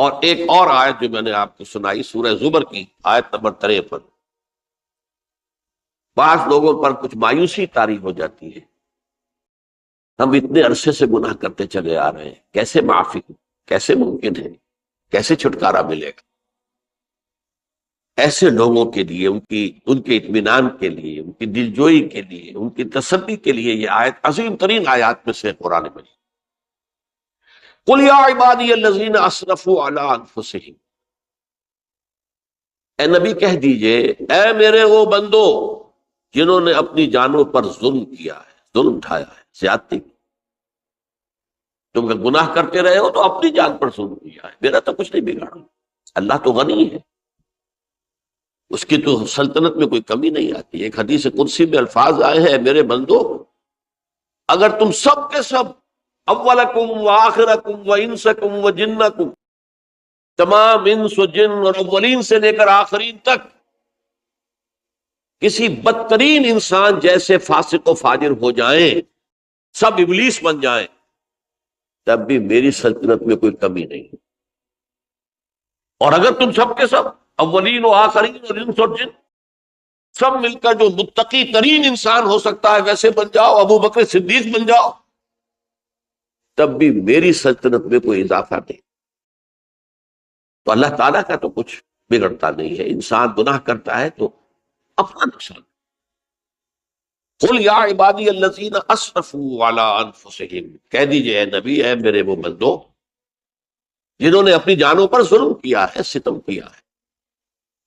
اور ایک اور آیت جو میں نے آپ کو سنائی سورہ زمر کی آیت نمبر 53، بعض لوگوں پر کچھ مایوسی طاری ہو جاتی ہے، ہم اتنے عرصے سے گناہ کرتے چلے آ رہے ہیں، کیسے معافی، کیسے ممکن ہے، کیسے چھٹکارا ملے گا؟ ایسے لوگوں کے لیے، ان کے اطمینان کے لیے، ان کی دلجوئی کے لیے، ان کی تسلی کے لیے یہ آیت عظیم ترین آیات میں سے قرآن مجید۔ قل یا عبادی الذین اسرفوا علی انفسہم، اے نبی کہہ دیجئے، اے میرے وہ بندو جنہوں نے اپنی جانوں پر ظلم کیا ہے، ظلم اٹھایا ہے، زیادتی کی۔ تم اگر گناہ کرتے رہے ہو تو اپنی جان پر ظلم کیا ہے، میرا تو کچھ نہیں بگاڑا، اللہ تو غنی ہے، اس کی تو سلطنت میں کوئی کمی نہیں آتی۔ ایک حدیث قدسی میں الفاظ آئے ہیں، میرے بندو اگر تم سب کے سب، اولکم و آخرکم و انسکم و جنکم، تمام انس و جن اور اولین سے لے کر آخرین تک کسی بدترین انسان جیسے فاسق و فاجر ہو جائیں، سب ابلیس بن جائیں، تب بھی میری سلطنت میں کوئی کمی نہیں۔ اور اگر تم سب کے سب اولین و آخرین اور انس اور جن سب مل کر جو متقی ترین انسان ہو سکتا ہے ویسے بن جاؤ، ابو بکر صدیق بن جاؤ، تب بھی میری سلطنت میں کوئی اضافہ نہیں۔ تو اللہ تعالیٰ کا تو کچھ بگڑتا نہیں ہے، انسان گناہ کرتا ہے تو اپنا نقصان۔ قل یا عبادی الذین اسرفوا علی انفسہم، کہہ دیجئے اے نبی، اے میرے وہ بندو جنہوں نے اپنی جانوں پر ظلم کیا ہے، ستم کیا ہے،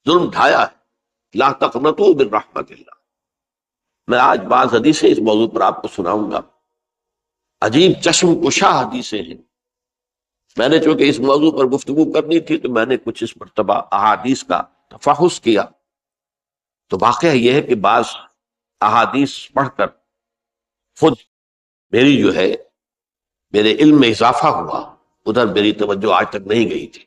ظلم ڈھایا ہے، لا تقنطوا من رحمت اللہ۔ میں آج بعض حدیثیں اس موضوع پر آپ کو سناؤں گا، عجیب چشم کشا حدیثیں ہیں۔ میں نے چونکہ اس موضوع پر گفتگو کرنی تھی تو میں نے کچھ اس مرتبہ احادیث کا تفحص کیا، تو واقعہ یہ ہے کہ بعض احادیث پڑھ کر خود میری جو ہے میرے علم میں اضافہ ہوا، ادھر میری توجہ آج تک نہیں گئی تھی۔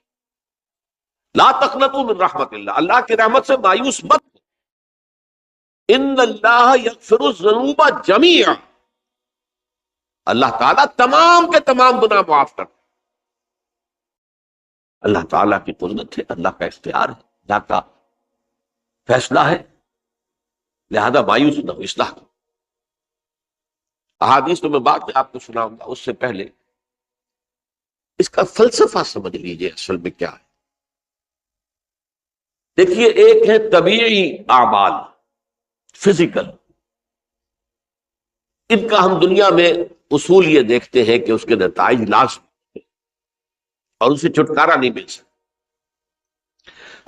لا تقنطوا من رحمت اللہ، اللہ کی رحمت سے مایوس مت ہو۔ ان اللہ یغفر الذنوب جميعا، اللہ تعالیٰ تمام کے تمام گناہ معاف کرتا ہے۔ اللہ تعالیٰ کی قدرت ہے، اللہ کا اختیار ہے، اللہ کا فیصلہ ہے، لہذا مایوس نہ ہو، اصلاح کرو۔ احادیث تو میں بعد میں آپ کو سناؤں گا، اس سے پہلے اس کا فلسفہ سمجھ لیجئے اصل میں کیا ہے۔ دیکھیے، ایک ہے طبیعی اعمال، فزیکل، ان کا ہم دنیا میں اصول یہ دیکھتے ہیں کہ اس کے نتائج لازم اور ان سے چھٹکارا نہیں مل سکتا۔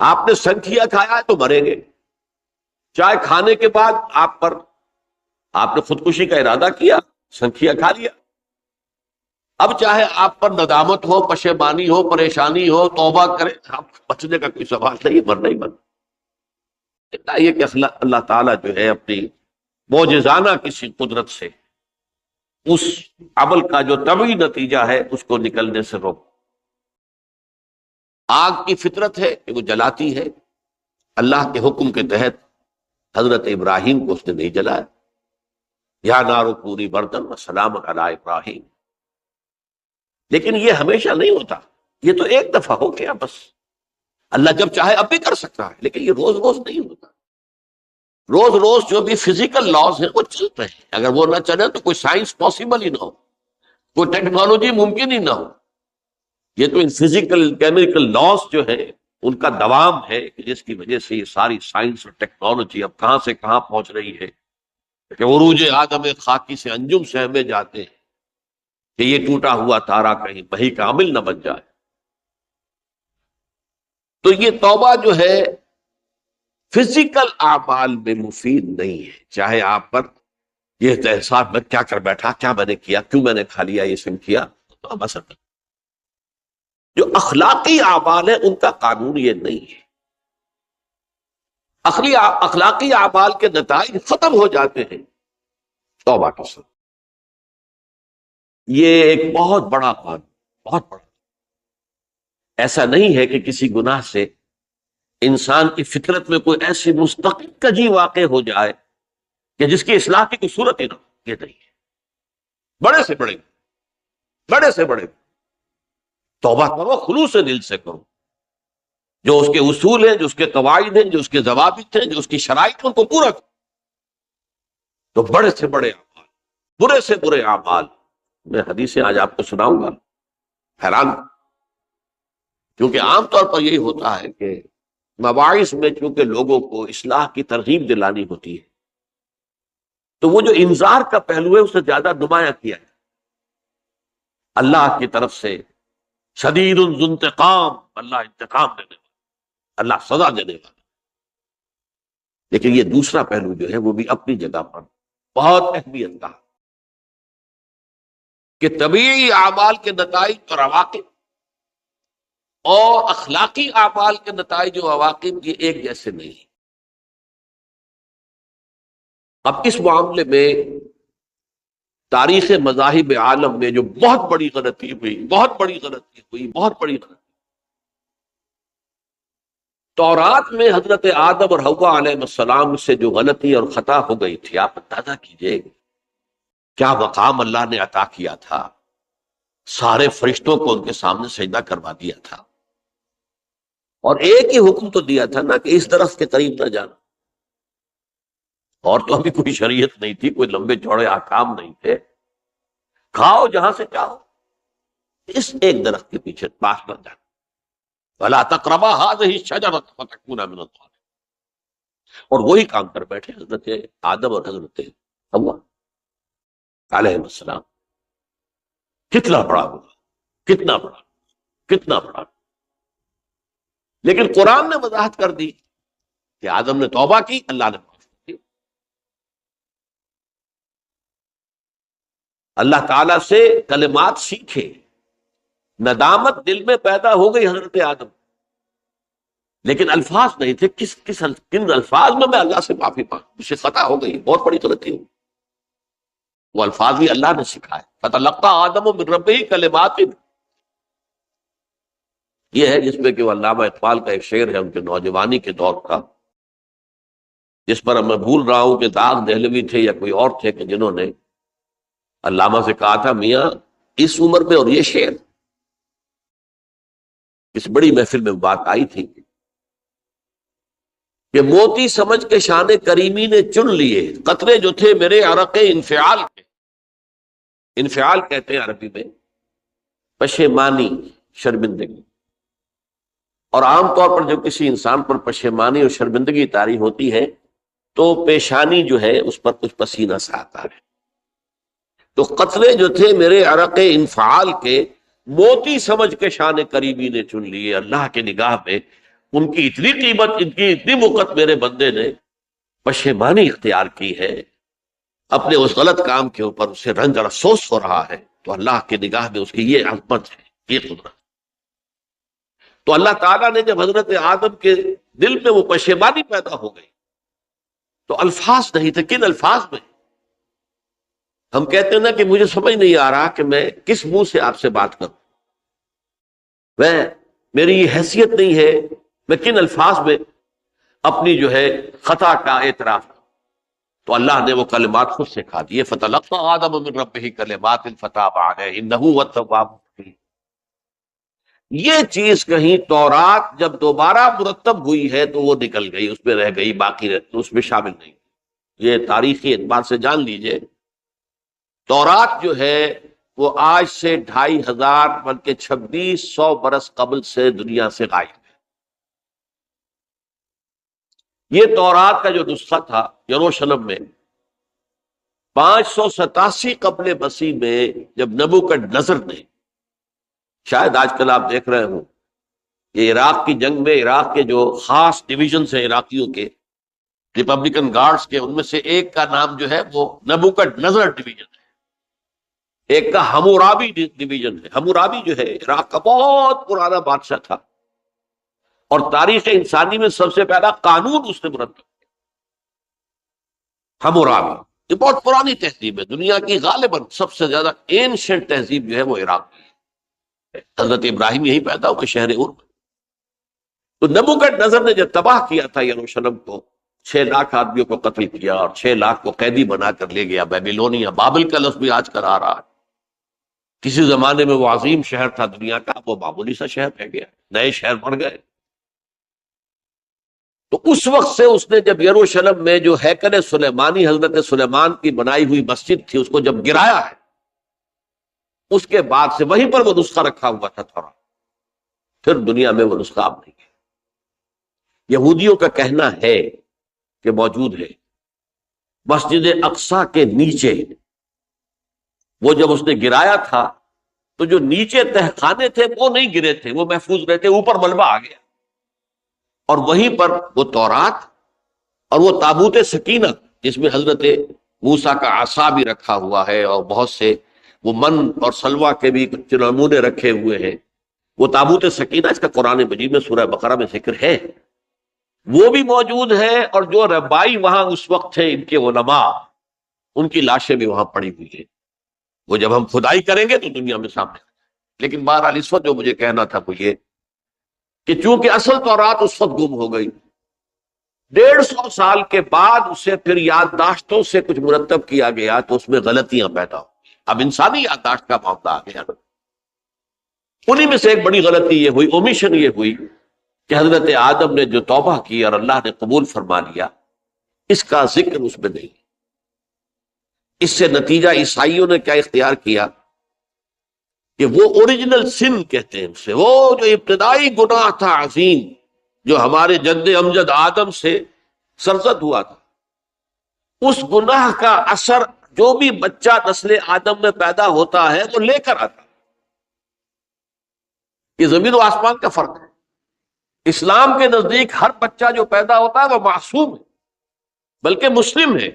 آپ نے سنکھیا کھایا ہے تو مریں گے، چائے کھانے کے بعد آپ نے خودکشی کا ارادہ کیا، سنکھیا کھا لیا، اب چاہے آپ پر ندامت ہو، پشیمانی ہو، پریشانی ہو، توبہ کریں، آپ بچنے کا کوئی سوال نہیں، مرنا ہی مرنا۔ یہ کہ اللہ تعالیٰ جو ہے اپنی معجزانہ کسی قدرت سے اس عمل کا جو طبعی نتیجہ ہے اس کو نکلنے سے روک۔ آگ کی فطرت ہے کہ وہ جلاتی ہے، اللہ کے حکم کے تحت حضرت ابراہیم کو اس نے نہیں جلایا، یا نارو پوری بردن و سلام علی ابراہیم۔ لیکن یہ ہمیشہ نہیں ہوتا، یہ تو ایک دفعہ ہو گیا بس۔ اللہ جب چاہے اب بھی کر سکتا ہے، لیکن یہ روز روز نہیں ہوتا۔ روز روز جو بھی فزیکل لاز ہیں وہ چلتے ہیں، اگر وہ نہ چلے تو کوئی سائنس پاسبل ہی نہ ہو، کوئی ٹیکنالوجی ممکن ہی نہ ہو۔ یہ تو ان فزیکل کیمیکل لاز جو ہے ان کا دوام ہے کہ جس کی وجہ سے یہ ساری سائنس اور ٹیکنالوجی اب کہاں سے کہاں پہنچ رہی ہے کہ عروج آدم خاکی سے انجم سہمے جاتے ہیں کہ یہ ٹوٹا ہوا تارا کہیں وہی کا عامل نہ بن جائے۔ تو یہ توبہ جو ہے فزیکل اعمال میں مفید نہیں ہے، چاہے آپ پر یہ احساس میں کیا کر بیٹھا، کیا میں نے کیا، کیوں میں نے کھا لیا، یہ سب کیا، تو اب اثر نہیں۔ جو اخلاقی اعمال ہے ان کا قانون یہ نہیں ہے۔ اخلاقی اعمال کے نتائج ختم ہو جاتے ہیں توبہ کے ساتھ۔ یہ ایک بہت بڑا قانون، بہت بڑا۔ ایسا نہیں ہے کہ کسی گناہ سے انسان کی فطرت میں کوئی ایسی مستقل کجی واقع ہو جائے کہ جس کی اصلاح کی کوئی صورت ہی نہ ہو، یہ نہیں ہے۔ بڑے سے بڑے توبہ کرو، خلوص دل سے کرو، جو اس کے اصول ہیں، جو اس کے قواعد ہیں، جو اس کے ضوابط ہیں، جو اس کی شرائط ہیں، ان کو پورا کرو۔ تو بڑے سے بڑے اعمال، برے سے برے اعمال، میں حدیثیں آج آپ کو سناؤں گا، حیران، کیونکہ عام طور پر یہی ہوتا ہے کہ مباحث میں چونکہ لوگوں کو اصلاح کی ترغیب دلانی ہوتی ہے، تو وہ جو انذار کا پہلو ہے اسے زیادہ نمایاں کیا ہے۔ اللہ کی طرف سے شدید ذو انتقام، اللہ انتقام دینے والا، اللہ سزا دینے والا۔ لیکن یہ دوسرا پہلو جو ہے وہ بھی اپنی جگہ پر بہت اہمیت کا، کہ طبیعی اعمال کے نتائج اور عواقب اور اخلاقی اعمال کے نتائج و عواقب یہ ایک جیسے نہیں۔ اب اس معاملے میں تاریخ مذاہب عالم میں جو بہت بڑی غلطی ہوئی، تورات میں حضرت آدم اور حوا علیہ السلام سے جو غلطی اور خطا ہو گئی تھی، آپ اندازہ کیجئے کیا مقام اللہ نے عطا کیا تھا، سارے فرشتوں کو ان کے سامنے سجدہ کروا دیا تھا، اور ایک ہی حکم تو دیا تھا نا کہ اس درخت کے قریب نہ جانا، اور تو ابھی کوئی شریعت نہیں تھی، کوئی لمبے چوڑے احکام نہیں تھے، کھاؤ جہاں سے چاہو، اس ایک درخت کے پیچھے پاس نہ جانا، وَلَا تَقْرَبَا هَٰذِهِ الشَّجَرَةَ فَتَكُونَا مِنَ الظَّالِمِينَ۔ اور وہی کام کر بیٹھے حضرت آدم اور حضرت حوا علیہ السلام۔ کتنا بڑا ہوا، کتنا بڑا، کتنا بڑا۔ لیکن قرآن نے وضاحت کر دی کہ آدم نے توبہ کی، اللہ نے معاف کر دی۔ اللہ تعالیٰ سے کلمات سیکھے، ندامت دل میں پیدا ہو گئی حضرت آدم، لیکن الفاظ نہیں تھے، کن الفاظ میں اللہ سے معافی مانگ، مجھ سے خطا ہو گئی، بہت بڑی غلطی ہوئی، وہ الفاظ بھی اللہ نے سکھائے، فَتَلَقَّىٰ آدَمُ مِن رَبِّهِ كَلِمَاتٍ۔ یہ ہے جس میں کہ وہ علامہ اقبال کا ایک شعر ہے ان کے نوجوانی کے دور کا، جس پر میں بھول رہا ہوں کہ داغ دہلوی تھے یا کوئی اور تھے، کہ جنہوں نے علامہ سے کہا تھا میاں اس عمر میں اور یہ شعر، اس بڑی محفل میں بات آئی تھی کہ موتی سمجھ کے شان کریمی نے چن لیے قطرے جو تھے میرے عرق انفعال کے۔ انفعال کہتے ہیں عربی میں پشیمانی، شرمندگی، اور عام طور پر جب کسی انسان پر پشیمانی اور شرمندگی طاری ہوتی ہے تو پیشانی جو ہے اس پر کچھ پسینہ سا آتا ہے۔ تو قطرے جو تھے میرے عرق انفعال کے، موتی سمجھ کے شان کریمی نے چن لیے، اللہ کے نگاہ میں ان کی اتنی قیمت، ان کی اتنی وقت میرے بندے نے پشیمانی اختیار کی ہے، اپنے اس غلط کام کے اوپر اسے رنج اور افسوس ہو رہا ہے، تو اللہ کے نگاہ میں اس کی یہ عظمت ہے، یہ قدرت۔ تو اللہ تعالیٰ نے جب حضرت آدم کے دل میں وہ پشیمانی پیدا ہو گئی تو الفاظ نہیں تھے، کن الفاظ میں؟ ہم کہتے ہیں نا کہ مجھے سمجھ نہیں آ رہا کہ میں کس منہ سے آپ سے بات کروں، میری یہ حیثیت نہیں ہے، میں کن الفاظ میں اپنی جو ہے خطا کا اعتراف کروں۔ تو اللہ نے وہ کلمات خود سکھا دیے، فَتَلَقَّىٰ آدَمُ مِن رَبِّهِ كَلِمَاتٍ فَتَابَ عَلَيْهِ إِنَّهُ هُوَ التَّوَّابُ الرَّحِيمُ۔ یہ چیز کہیں تورات جب دوبارہ مرتب ہوئی ہے تو وہ نکل گئی، اس میں رہ گئی، باقی اس میں شامل نہیں۔ یہ تاریخی اعتبار سے جان لیجئے، تورات جو ہے وہ آج سے 2500 بلکہ 2600 برس قبل سے دنیا سے غائب ہے۔ یہ تورات کا جو نسخہ تھا یروشلم میں 587 قبل مسیح میں، جب نبوکدنضر نے، شاید آج کل آپ دیکھ رہے ہوں، یہ عراق کی جنگ میں عراق کے جو خاص ڈویژنز ہیں عراقیوں کے، ریپبلکن گارڈز کے، ان میں سے ایک کا نام جو ہے وہ نبوکدنضر ڈویژن ہے، ایک کا حمورابی ڈویژن ہے۔ حمورابی جو ہے عراق کا بہت پرانا بادشاہ تھا، اور تاریخ انسانی میں سب سے پہلا قانون اس نے مرتب کیا، حمورابی۔ یہ بہت پرانی تہذیب ہے، دنیا کی غالباً سب سے زیادہ اینشنٹ تہذیب جو ہے وہ عراق کی ہے، حضرت ابراہیم یہی پیدا ہوئے شہر عور میں۔ تو نبوکدنضر نے جب تباہ کیا تھا یروشلم کو، 6 لاکھ آدمیوں کو قتل کیا اور 6 لاکھ کو قیدی بنا کر لے گیا بیبیلونیا، بابل کا لفظ بھی آج کل آ رہا ہے۔ کسی زمانے میں وہ عظیم شہر تھا دنیا کا، وہ معمولی سا شہر رہ گیا، نئے شہر بن گئے۔ تو اس وقت سے اس نے جب یروشلم میں جو ہیکل سلیمانی حضرت سلیمان کی بنائی ہوئی مسجد تھی اس کو جب گرایا ہے، اس کے بعد سے وہیں پر وہ نسخہ رکھا ہوا تھا تھوڑا، پھر دنیا میں وہ نسخہ اب نہیں ہے۔ یہودیوں کا کہنا ہے کہ موجود ہے مسجد اقصی کے نیچے، وہ جب اس نے گرایا تھا تو جو نیچے تہخانے تھے وہ نہیں گرے تھے، وہ محفوظ رہتے، اوپر ملبہ آ گیا، اور وہیں پر وہ تورات اور وہ تابوت سکینہ جس میں حضرت موسیٰ کا عصا بھی رکھا ہوا ہے اور بہت سے وہ من اور سلوہ کے بھی کچھ نمونے رکھے ہوئے ہیں، وہ تابوت سکینہ اس کا قرآن مجید میں سورہ بقرہ میں ذکر ہے، وہ بھی موجود ہے۔ اور جو ربائی وہاں اس وقت تھے ان کے علماء، ان کی لاشیں بھی وہاں پڑی ہوئی ہیں، وہ جب ہم کھدائی کریں گے تو دنیا میں سامنے آئے گا۔ لیکن بہرحال اس وقت جو مجھے کہنا تھا وہ یہ کہ چونکہ اصل تورات اس وقت گم ہو گئی، 150 سال کے بعد اسے پھر یادداشتوں سے کچھ مرتب کیا گیا تو اس میں غلطیاں پیدا ہو، اب انسانی یادداشت کا معاملہ آ گیا۔ انہی میں سے ایک بڑی غلطی یہ ہوئی، اومیشن یہ ہوئی کہ حضرت آدم نے جو توبہ کی اور اللہ نے قبول فرما لیا، اس کا ذکر اس میں نہیں۔ اس سے نتیجہ عیسائیوں نے کیا اختیار کیا کہ وہ اوریجنل سن کہتے ہیں اسے، وہ جو ابتدائی گناہ تھا عظیم جو ہمارے جد امجد آدم سے سرزد ہوا تھا، اس گناہ کا اثر جو بھی بچہ نسل آدم میں پیدا ہوتا ہے وہ لے کر آتا ہے۔ یہ زمین و آسمان کا فرق ہے۔ اسلام کے نزدیک ہر بچہ جو پیدا ہوتا ہے وہ معصوم ہے، بلکہ مسلم ہے۔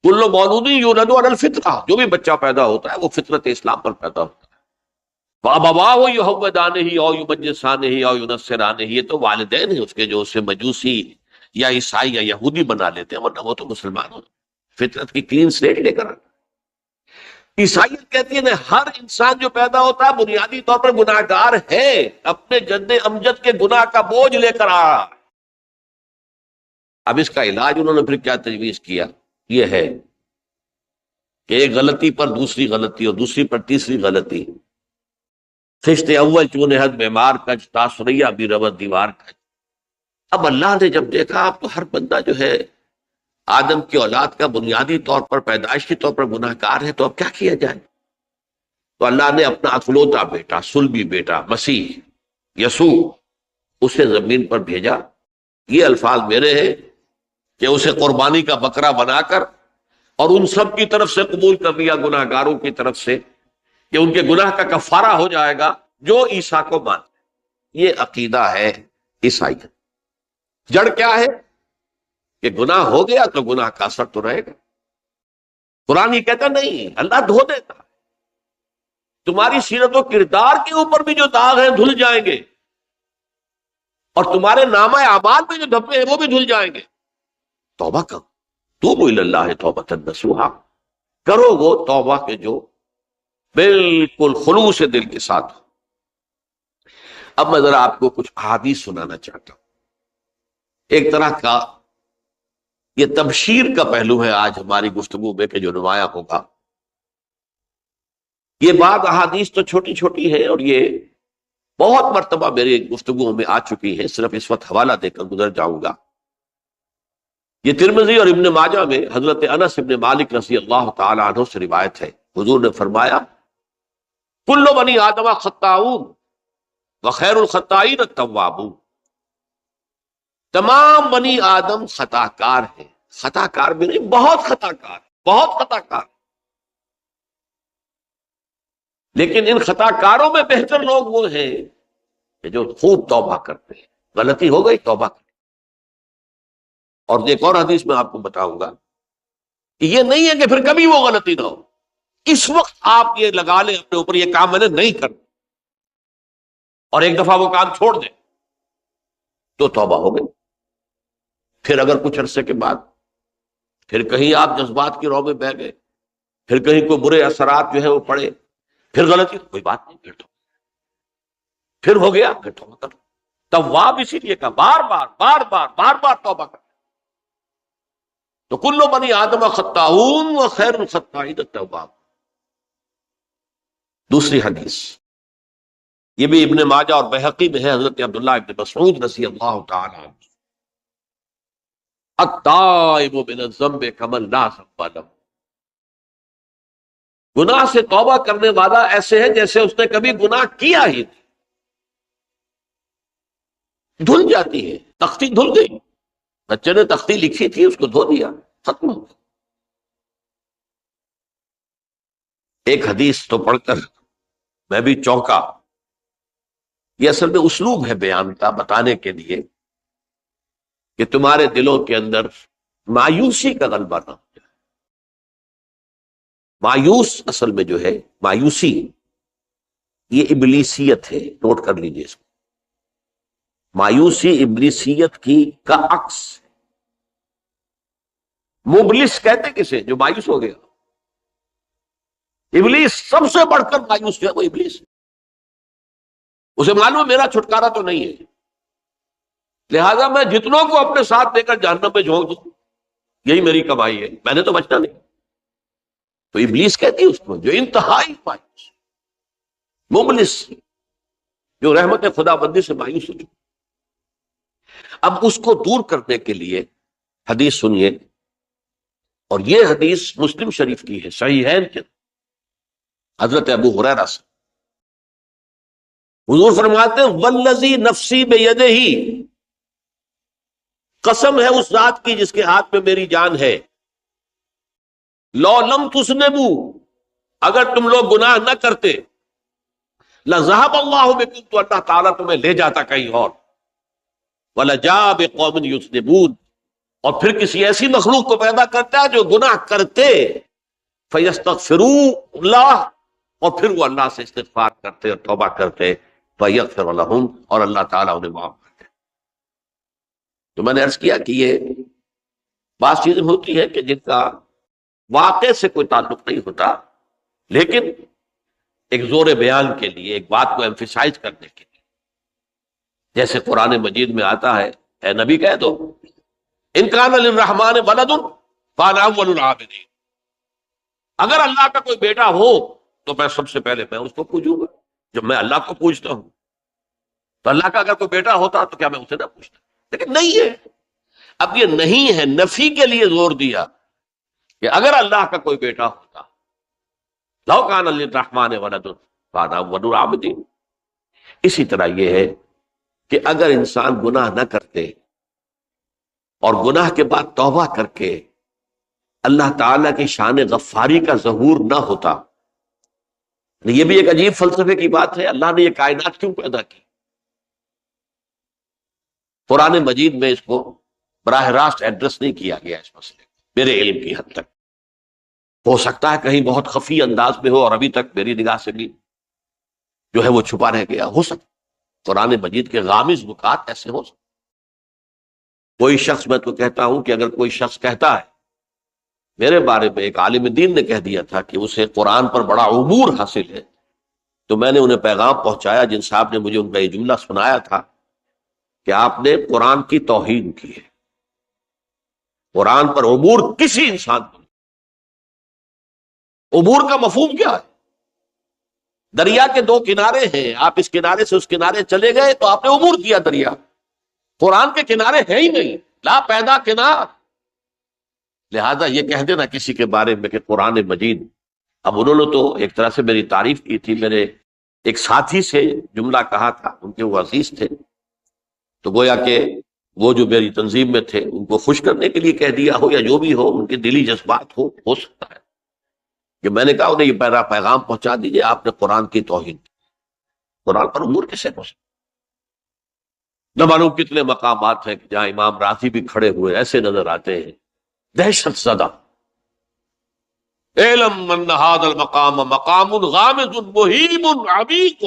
کل مولود یولد علی الفطرہ، جو بھی بچہ پیدا ہوتا ہے وہ فطرت اسلام پر پیدا ہوتا ہے۔ وَأَبَوَاهُ يُهَوِّدَانِهِ أَوْ يُمَجِّسَانِهِ أَوْ يُنَصِّرَانِهِ، یہ تو والدین ہیں اس کے جو اسے مجوسی یا عیسائی یا یہودی بنا لیتے ہیں، ورنہ وہ تو مسلمان ہو، فطرت کی کلین سلیٹ لے کر آتا۔ عیسائیت کہتی ہے کہ ہر انسان جو پیدا ہوتا ہے بنیادی طور پر گناہگار ہے، اپنے جد امجد کے گناہ کا بوجھ لے کر آ رہا ہے۔ اب اس کا علاج انہوں نے پھر کیا تجویز کیا، یہ ہے کہ ایک غلطی پر دوسری غلطی اور دوسری پر تیسری غلطی، خشت اول چون حد بیمار کج تاثریہ بھی ربط دیوار کج۔ اب اللہ نے جب دیکھا اب تو ہر بندہ جو ہے آدم کی اولاد کا بنیادی طور پر پیدائشی طور پر گناہ گار ہے، تو اب کیا کیا جائے؟ تو اللہ نے اپنا اکلوتا بیٹا، صلبی بیٹا مسیح یسوع اسے زمین پر بھیجا۔ یہ الفاظ میرے ہیں کہ اسے قربانی کا بکرا بنا کر اور ان سب کی طرف سے قبول کر لیا، گناہ گاروں کی طرف سے، کہ ان کے گناہ کا کفارہ ہو جائے گا جو عیسیٰ کو مانتے۔ یہ عقیدہ ہے عیسائیت۔ جڑ کیا ہے کہ گناہ ہو گیا تو گناہ کا اثر تو رہے گا۔ قرآن یہ کہتا نہیں، اللہ دھو دیتا، تمہاری سیرت و کردار کے اوپر بھی جو داغ ہیں دھل جائیں گے، اور تمہارے نامہ اعمال میں جو دھبے ہیں وہ بھی دھل جائیں گے۔ توبہ کرو، توبوا الی اللہ توبۃ نصوحا، کرو وہ توبہ کے جو بالکل خلوص دل کے ساتھ ہو۔ اب میں ذرا آپ کو کچھ احادیث سنانا چاہتا ہوں۔ ایک طرح کا یہ تبشیر کا پہلو ہے آج ہماری گفتگو میں کہ جو نمایاں ہوگا۔ یہ بعض احادیث تو چھوٹی چھوٹی ہے اور یہ بہت مرتبہ میری گفتگو میں آ چکی ہے، صرف اس وقت حوالہ دے کر گزر جاؤں گا۔ یہ ترمذی اور ابن ماجہ میں حضرت انس ابن مالک رضی اللہ تعالی عنہ سے روایت ہے، حضور نے فرمایا کل بنی آدم خطاؤون وخیر الخطائین التوابون، تمام بنی آدم خطا کار ہیں، خطا کار بھی نہیں، بہت خطا کار، بہت خطا کار، لیکن ان خطا کاروں میں بہتر لوگ وہ ہیں کہ جو خوب توبہ کرتے ہیں۔ غلطی ہو گئی توبہ کریں۔ اور ایک اور حدیث میں آپ کو بتاؤں گا کہ یہ نہیں ہے کہ پھر کبھی وہ غلطی نہ ہو، اس وقت آپ یہ لگا لیں اپنے اوپر یہ کام میں نے نہیں کرنا، اور ایک دفعہ وہ کام چھوڑ دیں تو توبہ ہو گئی۔ پھر اگر کچھ عرصے کے بعد پھر کہیں آپ جذبات کی رو میں بہہ گئے، پھر کہیں کوئی برے اثرات جو ہے وہ پڑے، پھر غلطی، کوئی بات نہیں، پھر ہو گیا، پھر توبہ کرو۔ تواب اسی لیے کہا بار بار بار بار بار بار توبہ کرو۔ تو کل بنی آدم خطاؤون وخیر الخطائین التواب۔ دوسری حدیث یہ بھی ابن ماجہ اور بہقی میں ہے، حضرت عبداللہ ابن مسعود رضی اللہ تعالی عنہ، التائب من الذنب کمن لا ذنب لہ، گناہ سے توبہ کرنے والا ایسے ہے جیسے اس نے کبھی گناہ کیا ہی نہیں، دھل جاتی ہے، تختی دھل گئی، بچے نے تختی لکھی تھی اس کو دھو دیا، ختم ہو گیا۔ ایک حدیث تو پڑھ کر میں بھی چونکا، یہ اصل میں اسلوب ہے بیان کا، بتانے کے لیے کہ تمہارے دلوں کے اندر مایوسی کا غلبہ نہ ہو جائے۔ مایوس اصل میں جو ہے مایوسی یہ ابلیسیت ہے، نوٹ کر لیجیے اس کو، مایوسی ابلیسیت کی کا عکس ہے۔ مبلس کہتے کسے؟ جو مایوس ہو گیا۔ ابلیس سب سے بڑھ کر مایوس جو ہے وہ ابلیس ہے، اسے معلوم ہے میرا چھٹکارا تو نہیں ہے، لہذا میں جتنوں کو اپنے ساتھ لے کر جہنم میں جھونک دوں یہی میری کمائی ہے، میں نے تو بچنا نہیں۔ تو ابلیس کہتی ہے اس کو جو انتہائی مایوس، مبلس، جو رحمت خدا بندی سے مایوس ہو چکا۔ اب اس کو دور کرنے کے لیے حدیث سنیے، اور یہ حدیث مسلم شریف کی ہے، صحیحین کے، حضرت ابو ہریرہ سے حضور فرماتے ہیں والذی نفسی بیدہ، قسم ہے اس ذات کی جس کے ہاتھ میں میری جان ہے، لو لم تذنبوا، اگر تم لوگ گناہ نہ کرتے، لذهب اللہ بکم، تو اللہ تعالیٰ تمہیں لے جاتا کہیں اور، ولجاء بقوم یذنبون، اور پھر کسی ایسی مخلوق کو پیدا کرتا ہے جو گناہ کرتے، فیستغفروا اللہ، اور پھر وہ اللہ سے استغفار کرتے اور توبہ کرتے، فیغفر لہم، اور اللہ تعالیٰ انہیں معاف کرتے۔ تو میں نے عرض کیا کہ یہ بعض چیزیں ہوتی ہیں کہ جن کا واقع سے کوئی تعلق نہیں ہوتا، لیکن ایک زور بیان کے لیے، ایک بات کو ایمفیسائز کرنے کے لیے، جیسے قرآن مجید میں آتا ہے، اے نبی کہہ دو ان کان للرحمن ولد فانا اول العابدین، اگر اللہ کا کوئی بیٹا ہو تو میں سب سے پہلے میں اس کو پوجوں گا، جب میں اللہ کو پوجتا ہوں تو اللہ کا اگر کوئی بیٹا ہوتا تو کیا میں اسے نہ پوچھتا؟ لیکن نہیں ہے۔ اب یہ نہیں ہے، نفی کے لیے زور دیا کہ اگر اللہ کا کوئی بیٹا ہوتا، لو کان للرحمن ولد فانا اول العابدین۔ اسی طرح یہ ہے کہ اگر انسان گناہ نہ کرتے اور گناہ کے بعد توبہ کر کے اللہ تعالیٰ کی شان غفاری کا ظہور نہ ہوتا، یہ بھی ایک عجیب فلسفے کی بات ہے، اللہ نے یہ کائنات کیوں پیدا کی؟ قرآن مجید میں اس کو براہ راست ایڈریس نہیں کیا گیا اس مسئلے کو، میرے علم کی حد تک، ہو سکتا ہے کہیں بہت خفی انداز میں ہو اور ابھی تک میری نگاہ سے بھی جو ہے وہ چھپا رہ گیا، ہو سکتا قرآن مجید کے غامض نکات ایسے ہو سکتے۔ کوئی شخص، میں تو کہتا ہوں کہ اگر کوئی شخص کہتا ہے، میرے بارے میں ایک عالم دین نے کہہ دیا تھا کہ اسے قرآن پر بڑا عبور حاصل ہے، تو میں نے انہیں پیغام پہنچایا، جن صاحب نے مجھے ان کا یہ جملہ سنایا تھا کہ آپ نے قرآن کی توہین کی ہے، قرآن پر عبور کسی انسان کو نہیں۔ عبور کا مفہوم کیا ہے؟ دریا کے دو کنارے ہیں، آپ اس کنارے سے اس کنارے چلے گئے تو آپ نے عبور کیا دریا، قرآن کے کنارے ہیں ہی نہیں، لا پیدا کنار۔ لہذا یہ کہہ دینا کسی کے بارے میں کہ قرآن مجید، اب انہوں نے تو ایک طرح سے میری تعریف کی تھی، میرے ایک ساتھی سے جملہ کہا تھا، ان کے وہ عزیز تھے، تو گویا کہ وہ جو میری تنظیم میں تھے ان کو خوش کرنے کے لیے کہہ دیا ہو یا جو بھی ہو، ان کے دلی جذبات ہو سکتا ہے کہ میں نے کہا انہیں یہ پہلا پیغام پہنچا دیجئے، آپ نے قرآن کی توہین کی، قرآن پر عبور کسے پہنچا؟ نہ معلوم کتنے مقامات ہیں کہ جہاں امام راضی بھی کھڑے ہوئے ایسے نظر آتے ہیں، دہشت زدہ، اعلم ان هذا المقام مقام غامض مہیب عمیق،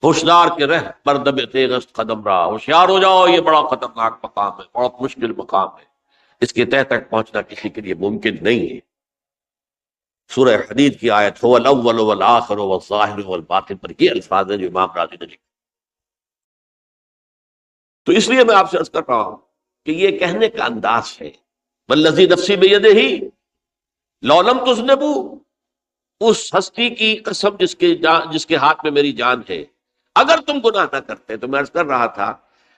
ہوشیار کے رہ پر دم تیغست قدم رہا، ہوشیار ہو جاؤ، یہ بڑا خطرناک مقام ہے، بہت مشکل مقام ہے، اس کے تہ تک پہنچنا کسی کے لیے ممکن نہیں ہے۔ سورہ حدید کی آیت هو الاول والآخر والظاہر والباطن پر یہ الفاظ ہیں جو امام راضی نے لکھے۔ تو اس لیے میں آپ سے عرض کر رہا ہوں کہ یہ کہنے کا انداز ہے، والذی نفسی بیدہ لو لم تذنبوا، اس ہستی کی قسم جس کے ہاتھ میں میری جان ہے، اگر تم گناہ نہ کرتے، تو میں عرض کر رہا تھا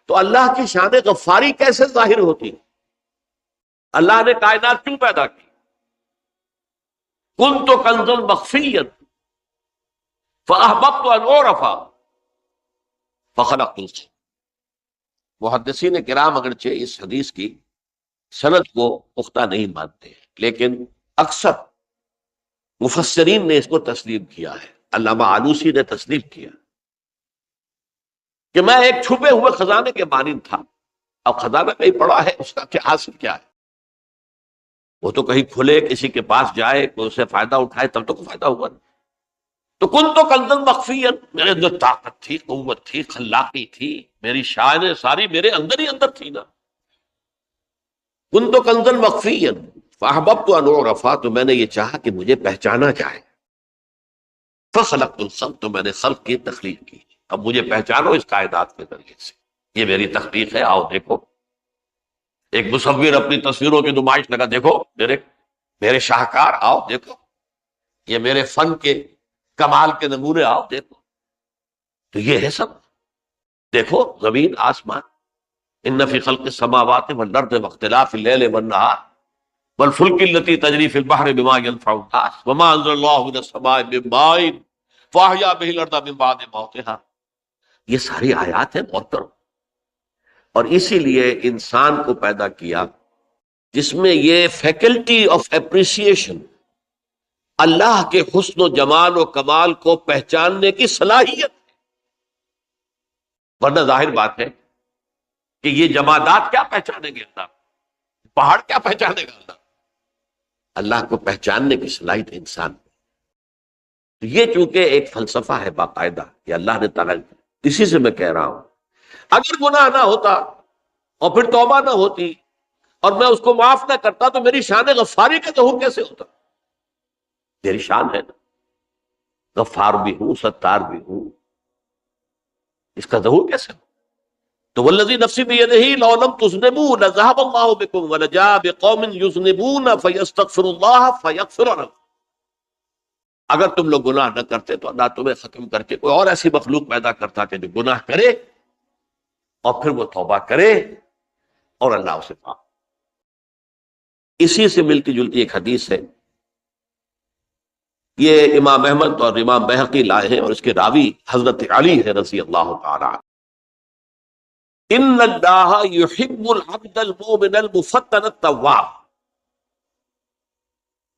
تو اللہ کی شان غفاری کیسے ظاہر ہوتی؟ اللہ نے کائنات کیوں پیدا کی؟ کن تو کنز مخفی فاحببت ان اعرف فخلقت الخلق۔ محدثین کرام اگرچہ اس حدیث کی سند کو پختہ نہیں مانتے، لیکن اکثر مفسرین نے اس کو تسلیم کیا ہے۔ علامہ آلوسی نے تسلیم کیا کہ میں ایک چھپے ہوئے خزانے کے مانند تھا۔ اب خزانہ کہیں پڑا ہے، اس کا کیا حاصل کیا ہے؟ وہ تو کہیں کھلے، کسی کے پاس جائے، کوئی اسے فائدہ اٹھائے، تب تو کوئی فائدہ ہوا نہیں۔ تو کن تو کنزن مخفیًا، میرے اندر طاقت تھی، قوت تھی، خلاقی تھی، میری شان ساری میرے اندر ہی اندر تھی نا۔ کن تو کنزن مخفیًا فاحببت ان اعرف، تو میں نے یہ چاہا کہ مجھے پہچانا جائے۔ فخلقت الخلق، تو میں نے خلق کی تخلیق کی۔ اب مجھے پہچانو اس کائنات کے ذریعے سے، یہ میری تخلیق ہے، آؤ دیکھو۔ ایک مصور اپنی تصویروں کی نمائش لگا، دیکھو میرے شاہکار، آؤ دیکھو، یہ میرے فن کے کمال کے نمونے، آؤ دیکھو۔ تو یہ ہے سب، دیکھو زمین آسمان، ان فی خلق السماوات والارض واختلاف اللیل والنہار والفلک التي تجری فی البحر بما ينفع الناس وما انزل اللہ من السماء من ماء فاحیا به الارض من بعد موتها۔ یہ ساری آیات ہیں محترم، اور اسی لیے انسان کو پیدا کیا جس میں یہ فیکلٹی آف اپریسیشن، اللہ کے حسن و جمال و کمال کو پہچاننے کی صلاحیت۔ ورنہ ظاہر بات ہے کہ یہ جمادات کیا پہچانیں گے اللہ، پہاڑ کیا پہچانے گا اللہ؟ اللہ کو پہچاننے کی صلاحیت انسان میں۔ تو یہ چونکہ ایک فلسفہ ہے باقاعدہ کہ اللہ نے تعالیٰ، اسی سے میں کہہ رہا ہوں اگر گناہ نہ ہوتا اور پھر توبہ نہ ہوتی اور میں اس کو معاف نہ کرتا، تو میری شان غفاری کا ظہور کیسے ہوتا؟ میری شان ہے نا، غفار بھی ہوں، ستار بھی ہوں، اس کا ظہور کیسے ہو؟ تو والذی نفسی بیدہ لو لم تذنبوا لذهب اللہ بکم ولجاء بقوم یذنبون فیستغفر اللہ فیغفر لهم۔ اگر تم لوگ گناہ نہ کرتے تو اللہ تمہیں ختم کر کے کوئی اور ایسی مخلوق پیدا کرتا کہ جو گناہ کرے اور پھر وہ توبہ کرے اور اللہ اسے معاف۔ اسی سے ملتی جلتی ایک حدیث ہے، یہ امام احمد اور امام بہقی لائے ہیں، اور اس کے راوی حضرت علی ہے رضی اللہ تعالی عنہ۔ ان اللہ یحب العبد المؤمن المفتن التواب،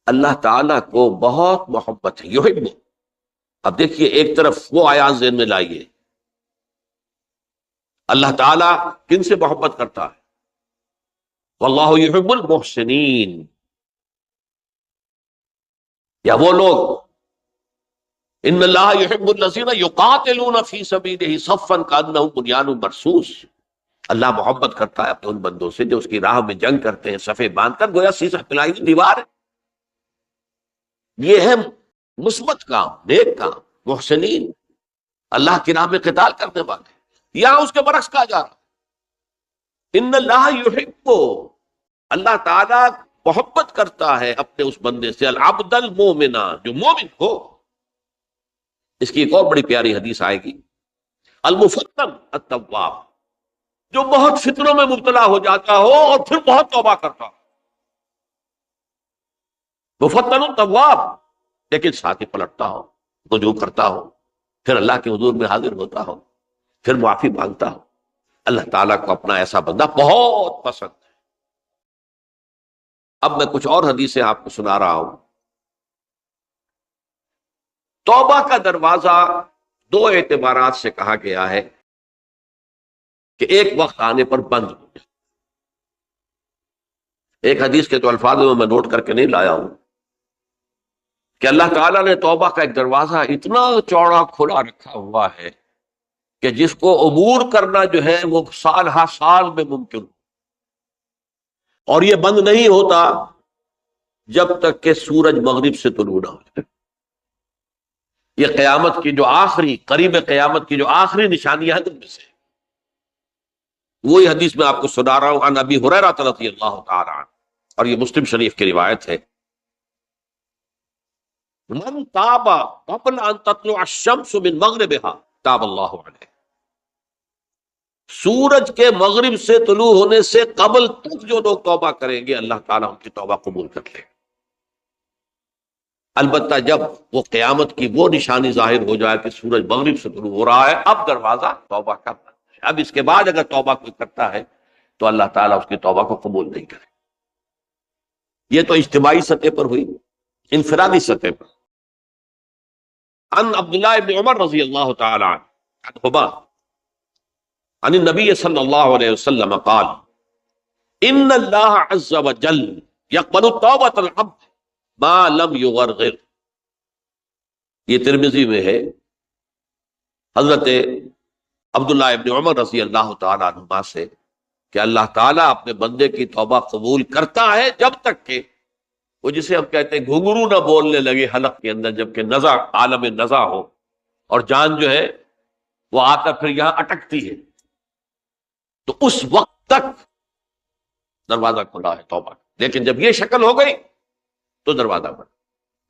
اللہ تعالیٰ کو بہت محبت ہے، یحب۔ اب دیکھیے ایک طرف وہ آیات ذہن میں لائیے، اللہ تعالیٰ کن سے محبت کرتا ہے؟ واللہ یحب المحسنین، یا وہ لوگ ان اللہ یحب الذین یقاتلون فی سبیلہ صفا کانہم بنیان مرصوص، اللہ محبت کرتا ہے اپنے ان بندوں سے جو اس کی راہ میں جنگ کرتے ہیں صفے باندھ کر، گویا سیسہ پلائی ہوئی دیوار ہے۔ یہ ہے مثبت کام، نیک کام، محسنین، اللہ کی راہ میں قتال کرنے والے۔ یہاں اس کے برعکس کہا جا رہا ان اللہ یحب، اللہ تعالیٰ محبت کرتا ہے اپنے اس بندے سے، العبد المومن، جو مومن ہو۔ اس کی ایک اور بڑی پیاری حدیث آئے گی، المفتن التواب، جو بہت فتنوں میں مبتلا ہو جاتا ہو اور پھر بہت توبہ کرتا ہو، مفتن التواب، لیکن ساتھ ہی پلٹتا ہو، رجوع کرتا ہو، پھر اللہ کے حضور میں حاضر ہوتا ہو، پھر معافی مانگتا ہو۔ اللہ تعالیٰ کو اپنا ایسا بندہ بہت پسند ہے۔ اب میں کچھ اور حدیثیں آپ کو سنا رہا ہوں۔ توبہ کا دروازہ دو اعتبارات سے کہا گیا ہے کہ ایک وقت آنے پر بند ہو جائے۔ ایک حدیث کے تو الفاظ میں نوٹ کر کے نہیں لایا ہوں کہ اللہ تعالیٰ نے توبہ کا ایک دروازہ اتنا چوڑا کھلا رکھا ہوا ہے کہ جس کو عبور کرنا جو ہے وہ سال ہر سال میں ممکن ہو، اور یہ بند نہیں ہوتا جب تک کہ سورج مغرب سے طلوع نہ ہو جائے۔ یہ قیامت کی جو آخری، قریب قیامت کی جو آخری نشانیاں ہیں ان میں سے وہی حدیث میں آپ کو سنا رہا ہوں، عن ابی ہریرہ رضی اللہ تعالی عنہ، اور یہ مسلم شریف کی روایت ہے۔ من تاب قبل ان تطلع الشمس من مغربها تاب اللہ علیہ، سورج کے مغرب سے طلوع ہونے سے قبل تک جو لوگ توبہ کریں گے اللہ تعالیٰ ان کی توبہ قبول کر لے گا۔ البتہ جب وہ قیامت کی وہ نشانی ظاہر ہو جائے کہ سورج مغرب سے طلوع ہو رہا ہے، اب دروازہ توبہ کا بند ہے۔ اب اس کے بعد اگر توبہ کوئی کرتا ہے تو اللہ تعالیٰ اس کی توبہ کو قبول نہیں کرے۔ یہ تو اجتماعی سطح پر ہوئی، انفرادی سطح پر۔ عن عبداللہ ابن عمر رضی اللہ تعالی عنہما عن النبی صلی اللہ علیہ وسلم قال ان اللہ عز وجل یقبل توبۃ العبد ما لم یغرغر۔ یہ ترمذی میں ہے، حضرت عبداللہ ابن عمر رضی اللہ تعالی عنہما سے کہ اللہ تعالیٰ اپنے بندے کی توبہ قبول کرتا ہے جب تک کہ وہ جسے ہم کہتے ہیں گھنگرو نہ بولنے لگے حلق کے اندر، جبکہ نزع عالم نزع ہو اور جان جو ہے وہ آ کر پھر یہاں اٹکتی ہے، تو اس وقت تک دروازہ کھلا ہے توبہ کا۔ لیکن جب یہ شکل ہو گئی تو دروازہ بند۔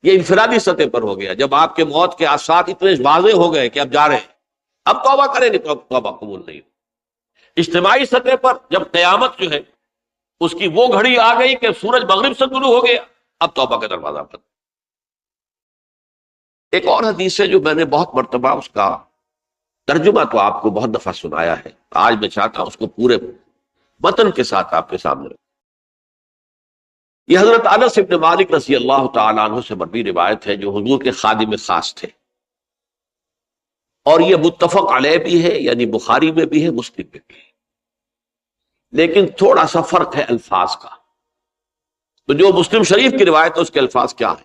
یہ انفرادی سطح پر ہو گیا، جب آپ کے موت کے آثار اتنے واضح ہو گئے کہ اب جا رہے ہیں، اب توبہ کریں گے تو اب توبہ قبول نہیں ہو۔ اجتماعی سطح پر جب قیامت جو ہے اس کی وہ گھڑی آ گئی کہ سورج مغرب سے طلوع ہو گیا، اب توبہ کا دروازہ بند۔ ایک اور حدیث ہے جو میں نے بہت مرتبہ اس کا ترجمہ تو آپ کو بہت دفعہ سنایا ہے، آج میں چاہتا ہوں اس کو پورے متن کے ساتھ آپ کے سامنے رکھوں۔ یہ حضرت انس بن مالک رضی اللہ تعالیٰ عنہ سے مروی روایت ہے، جو حضور کے خادم خاص تھے، اور یہ متفق علیہ بھی ہے، یعنی بخاری میں بھی ہے، مسلم میں بھی ہے، لیکن تھوڑا سا فرق ہے الفاظ کا۔ تو جو مسلم شریف کی روایت ہے اس کے الفاظ کیا ہیں؟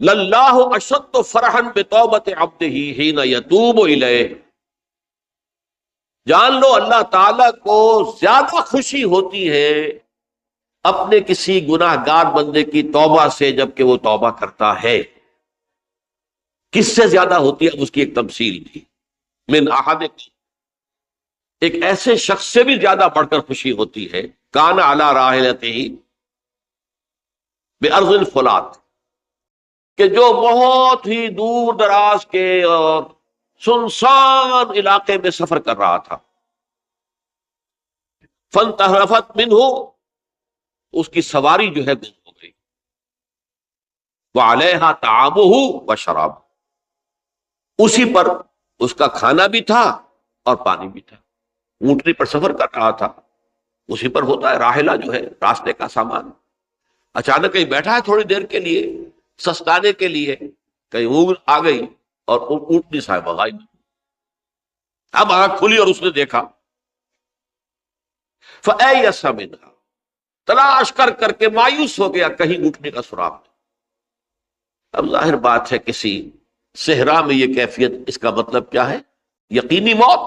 للہ اشد فرحا بتوبۃ عبدہ حین یتوب الیہ۔ جان لو اللہ تعالیٰ کو زیادہ خوشی ہوتی ہے اپنے کسی گناہ گار بندے کی توبہ سے جبکہ وہ توبہ کرتا ہے۔ کس سے زیادہ ہوتی ہے؟ اس کی ایک تمثیل تھی، من احدکم، ایک ایسے شخص سے بھی زیادہ بڑھ کر خوشی ہوتی ہے، کان علی راحلتہ بارض الفلات، کہ جو بہت ہی دور دراز کے اور سنسان علاقے میں سفر کر رہا تھا، فانتحرفت منہ، اس کی سواری جو ہے گم ہو گئی، وعلیہا طعامہ وشراب، اسی پر اس کا کھانا بھی تھا اور پانی بھی تھا۔ اونٹنی پر سفر کر رہا تھا، اسی پر ہوتا ہے راحلہ جو ہے راستے کا سامان، اچانک کہیں بیٹھا ہے تھوڑی دیر کے لیے سستانے کے لیے، کہیں اونگ آ گئی اور اونٹنی صاحب غائب۔ اب آنکھ کھلی اور اس نے دیکھا، فَأَيَّسَ مِنْهَا، تلاش کر کر کے مایوس ہو گیا، کہیں اونٹنی کا سراغ نہیں۔ اب ظاہر بات ہے کسی صحرا میں یہ کیفیت، اس کا مطلب کیا ہے؟ یقینی موت۔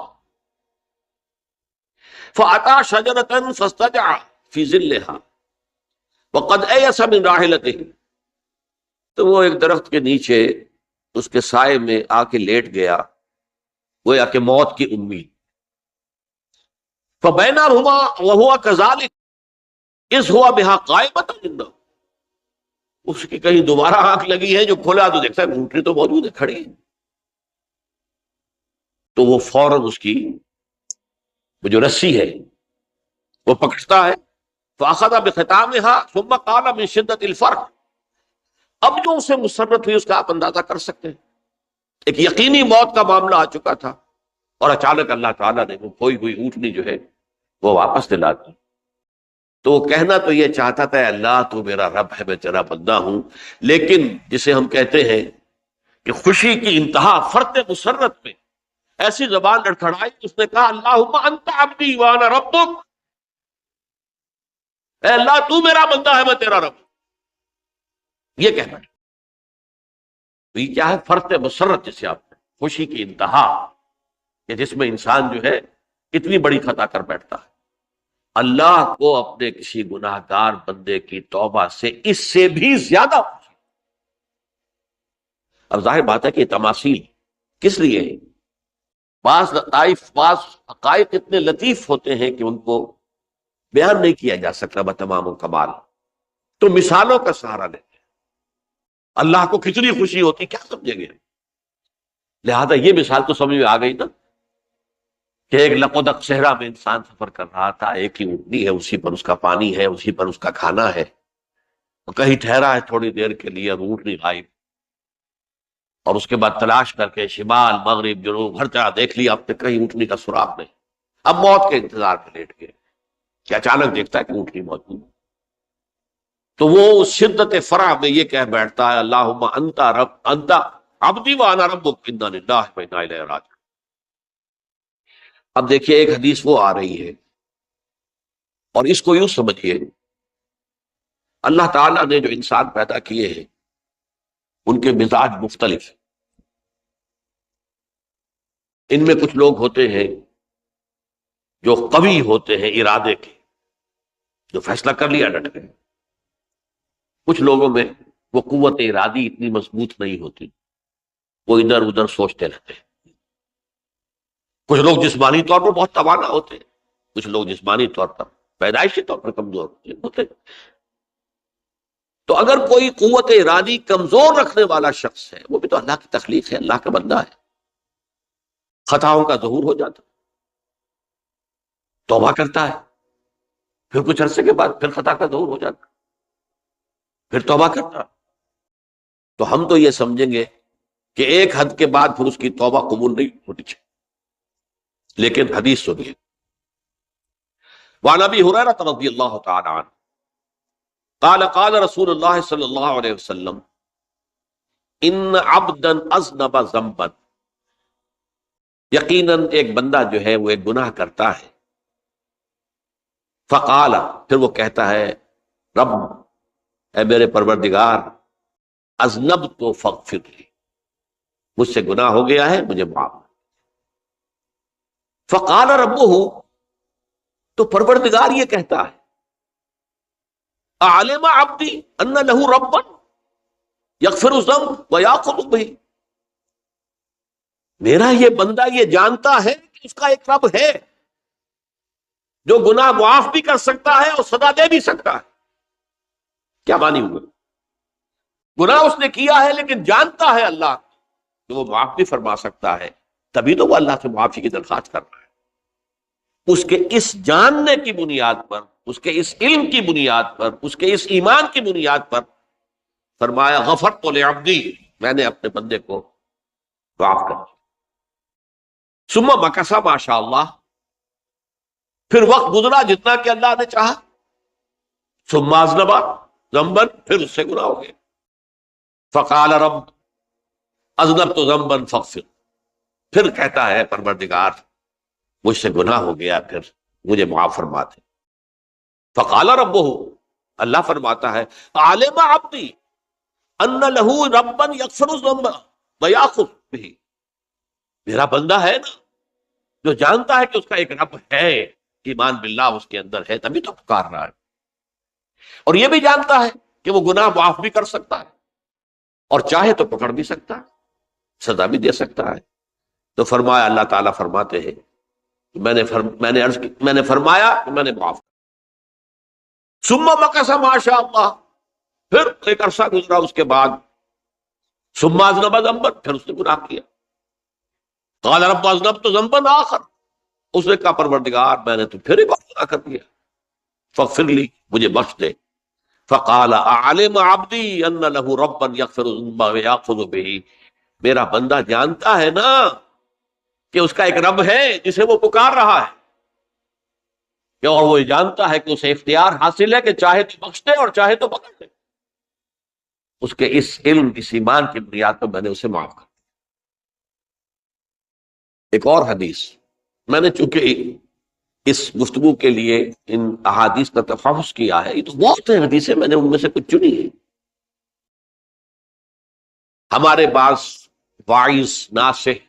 فَأَتَى شَجَرَةً فَاسْتَجَعَ فِي ظِلِّهَا وَقَدْ أَيَسَ مِنْ رَاحِلَتِهِ، تو وہ ایک درخت کے نیچے اس کے سائے میں آ کے لیٹ گیا، گویا کہ موت کی امید۔ فَبَيْنَهُمَا وَهُوَ كَذَلِكَ إِذْ هُوَ بِهَا قَائِمَةٌ عِندَهُ، اس کی کہیں دوبارہ آنکھ لگی ہے، جو کھولا تو دیکھتا ہے اونٹنی تو موجود ہے، کھڑی ہے، تو وہ فوراً اس کی وہ جو رسی ہے وہ پکڑتا ہے، فَأَخَذَ بِخِتَامِهَا ثُمَّ قَالَ مِن شِدَّةِ الْفَرْحِ، اب جو اسے مسرت ہوئی اس کا آپ اندازہ کر سکتے ہیں۔ ایک یقینی موت کا معاملہ آ چکا تھا اور اچانک اللہ تعالیٰ نے وہ کھوئی ہوئی اونٹنی جو ہے وہ واپس دلا دی۔ تو وہ کہنا تو یہ چاہتا تھا، اللہ تو میرا رب ہے، میں تیرا بندہ ہوں، لیکن جسے ہم کہتے ہیں کہ خوشی کی انتہا فرط مسرت میں ایسی زبان لڑکھڑائی، اس نے کہا اللہم انت عبدی وانا ربک، اے اللہ تو میرا بندہ ہے، میں تیرا رب ہوں۔ یہ کہنا ہے، تو یہ کیا ہے؟ فرط مسرت، جسے آپ خوشی کی انتہا، کہ جس میں انسان جو ہے اتنی بڑی خطا کر بیٹھتا ہے۔ اللہ کو اپنے کسی گناہ گار بندے کی توبہ سے اس سے بھی زیادہ خوشی۔ اب ظاہر بات ہے کہ یہ تماثیل کس لیے ہے؟ بعض لطائف، بعض حقائق اتنے لطیف ہوتے ہیں کہ ان کو بیان نہیں کیا جا سکتا بتمام کمال، تو مثالوں کا سہارا لیتے ہیں۔ اللہ کو کتنی خوشی ہوتی، کیا سمجھیں گے؟ لہذا یہ مثال تو سمجھ میں آ گئی نا کہ ایک لقودق صحرا میں انسان سفر کر رہا تھا، ایک ہی اونٹنی ہے، اسی پر اس کا پانی ہے، اسی پر اس کا کھانا ہے، کہیں ٹھہرا ہے تھوڑی دیر کے لیے، اونٹنی غائب، اور اس کے بعد تلاش کر کے شمال مغرب جنوب ہر جگہ دیکھ لیا آپ نے، کہیں اونٹنی کا سراغ نہیں۔ اب موت کے انتظار پہ لیٹ گئے کہ اچانک دیکھتا ہے کہ اونٹنی موجود ہے۔ تو وہ شدت فرح میں یہ کہہ بیٹھتا ہے، اللہم انت رب انت عبدی وانا ربک انا للہ و انا الیہ راجعون۔ اب دیکھیے ایک حدیث وہ آ رہی ہے، اور اس کو یوں سمجھیے، اللہ تعالیٰ نے جو انسان پیدا کیے ہیں ان کے مزاج مختلف ہیں۔ ان میں کچھ لوگ ہوتے ہیں جو قوی ہوتے ہیں ارادے کے، جو فیصلہ کر لیا ڈٹ گئے۔ کچھ لوگوں میں وہ قوت ارادی اتنی مضبوط نہیں ہوتی، وہ ادھر ادھر سوچتے رہتے ہیں۔ کچھ لوگ جسمانی طور پر بہت توانا ہوتے ہیں، کچھ لوگ جسمانی طور پر پیدائشی طور پر کمزور ہوتے ہیں۔ تو اگر کوئی قوت ارادی کمزور رکھنے والا شخص ہے، وہ بھی تو اللہ کی تخلیق ہے، اللہ کا بندہ ہے، خطاؤں کا ظہور ہو جاتا، توبہ کرتا ہے، پھر کچھ عرصے کے بعد پھر خطا کا ظہور ہو جاتا، پھر توبہ کرتا، تو ہم تو یہ سمجھیں گے کہ ایک حد کے بعد پھر اس کی توبہ قبول نہیں ہوتی چاہیے۔ لیکن حدیث سنیے، وعن ابی ہریرہ رضی اللہ تعالی عنہ قال قال رسول اللہ صلی اللہ علیہ وسلم ان عبدا اذنب ذنبا، یقیناً ایک بندہ جو ہے وہ ایک گناہ کرتا ہے، فقال، پھر وہ کہتا ہے، رب، اے میرے پروردگار، اذنبت فاغفر لی، مجھ سے گناہ ہو گیا ہے، مجھے معاف۔ فقال ربہ، تو پروردگار یہ کہتا ہے، اعلم عبدی ان لہ ربا یغفر الذنب ویاخذ بہ، میرا یہ بندہ یہ جانتا ہے کہ اس کا ایک رب ہے جو گناہ معاف بھی کر سکتا ہے اور سزا دے بھی سکتا ہے۔ کیا معنی ہوئے؟ گناہ اس نے کیا ہے لیکن جانتا ہے اللہ کہ وہ معاف بھی فرما سکتا ہے، تبھی تو وہ اللہ سے معافی کی درخواست کر رہا ہے۔ اس کے اس جاننے کی بنیاد پر، اس کے اس علم کی بنیاد پر، اس کے اس ایمان کی بنیاد پر فرمایا غفرت لعبدی، میں نے اپنے بندے کو معاف کر دیا۔ ثم مکث ما شاء اللہ، پھر وقت گزرا جتنا کہ اللہ نے چاہا، ثم اذنب ذنبا، پھر اس سے گناہ ہو گیا، فقال رب اذنبت ذنبا فاغفر، پھر کہتا ہے پروردگار مجھ سے گناہ ہو گیا، پھر مجھے معاف فرما دے۔ فقال ربہ، اللہ فرماتا ہے، عالم عبدی ان لہ ربا یغفر الذنب ویاخذ بہ، میرا بندہ ہے نا جو جانتا ہے کہ اس کا ایک رب ہے، ایمان باللہ اس کے اندر ہے، تبھی تو پکار رہا ہے، اور یہ بھی جانتا ہے کہ وہ گناہ معاف بھی کر سکتا ہے، اور چاہے تو پکڑ بھی سکتا ہے، سزا بھی دے سکتا ہے۔ تو فرمایا، اللہ تعالیٰ فرماتے ہیں، میں نے فرمایا کہ میں نے معاف کیا۔ ثم مکث ما شاء اللہ، پھر ایک عرصہ گزرا اس کے بعد، ثم اذنب ذنبا، پھر اس نے گناہ کیا، قال رب اذنبت ذنبا آخر، اس نے کہا پروردگار میں نے تو پھر ایک اور گناہ کر دیا، فاغفر لی، مجھے بخش دے۔ فقال اعلم عبدی ان لہ ربا یغفر الذنب ویاخذ بہ، میرا بندہ جانتا ہے نا کہ اس کا ایک رب ہے جسے وہ پکار رہا ہے، اور وہ جانتا ہے کہ اسے اختیار حاصل ہے کہ چاہے تو بخش دے اور چاہے تو پکڑ دے۔ اس کے اس علم، اس ایمان کی بنیاد پر میں نے اسے معاف کر دیا۔ ایک اور حدیث، میں نے چونکہ اس گفتگو کے لیے ان احادیث کا تفحص کیا ہے، یہ تو بہت ہیں حدیثیں، میں نے ان میں سے کچھ چنی ہیں۔ ہمارے بعض واعظ ناصح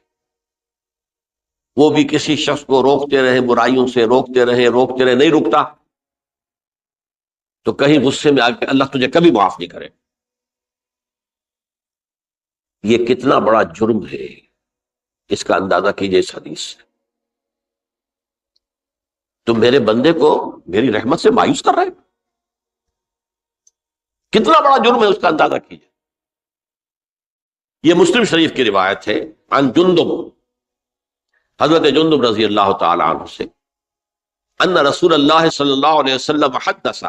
وہ بھی کسی شخص کو روکتے رہے، برائیوں سے روکتے رہے، نہیں رکتا، تو کہیں غصے میں آ کے اللہ تجھے کبھی معاف نہیں کرے۔ یہ کتنا بڑا جرم ہے، اس کا اندازہ کیجئے اس حدیث سے۔ تم میرے بندے کو میری رحمت سے مایوس کر رہے، کتنا بڑا جرم ہے، اس کا اندازہ کیجئے۔ یہ مسلم شریف کی روایت ہے عن جندب، حضرت جندب رضی اللہ تعالی عنہ سے، ان رسول اللہ صلی اللہ علیہ وسلم حدث،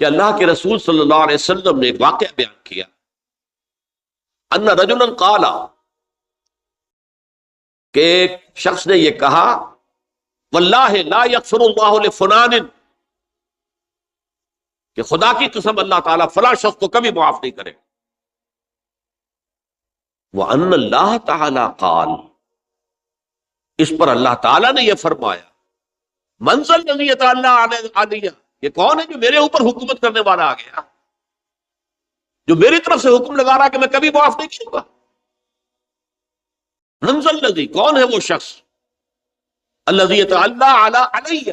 کہ اللہ کے رسول صلی اللہ علیہ وسلم نے ایک واقعہ بیان کیا، ان رجلا قال، کہ ایک شخص نے یہ کہا، واللہ لا یغفر اللہ لفلان، کہ خدا کی قسم اللہ تعالیٰ فلاں شخص کو کبھی معاف نہیں کرے، وَأَنَّ اللَّهَ تَعَالَى قال، اس پر اللہ تعالیٰ نے یہ فرمایا، مَنْ ذَا الَّذِي يَتَعَالَىٰ عَلَيَّ، یہ کون ہے جو میرے اوپر حکومت کرنے والا آ گیا، جو میری طرف سے حکم لگا رہا کہ میں کبھی معاف نہیں کروں گا۔ مَنْ ذَا الَّذِي، کون ہے وہ شخص، الَّذِي يَتَعَالَىٰ عَلَيَّ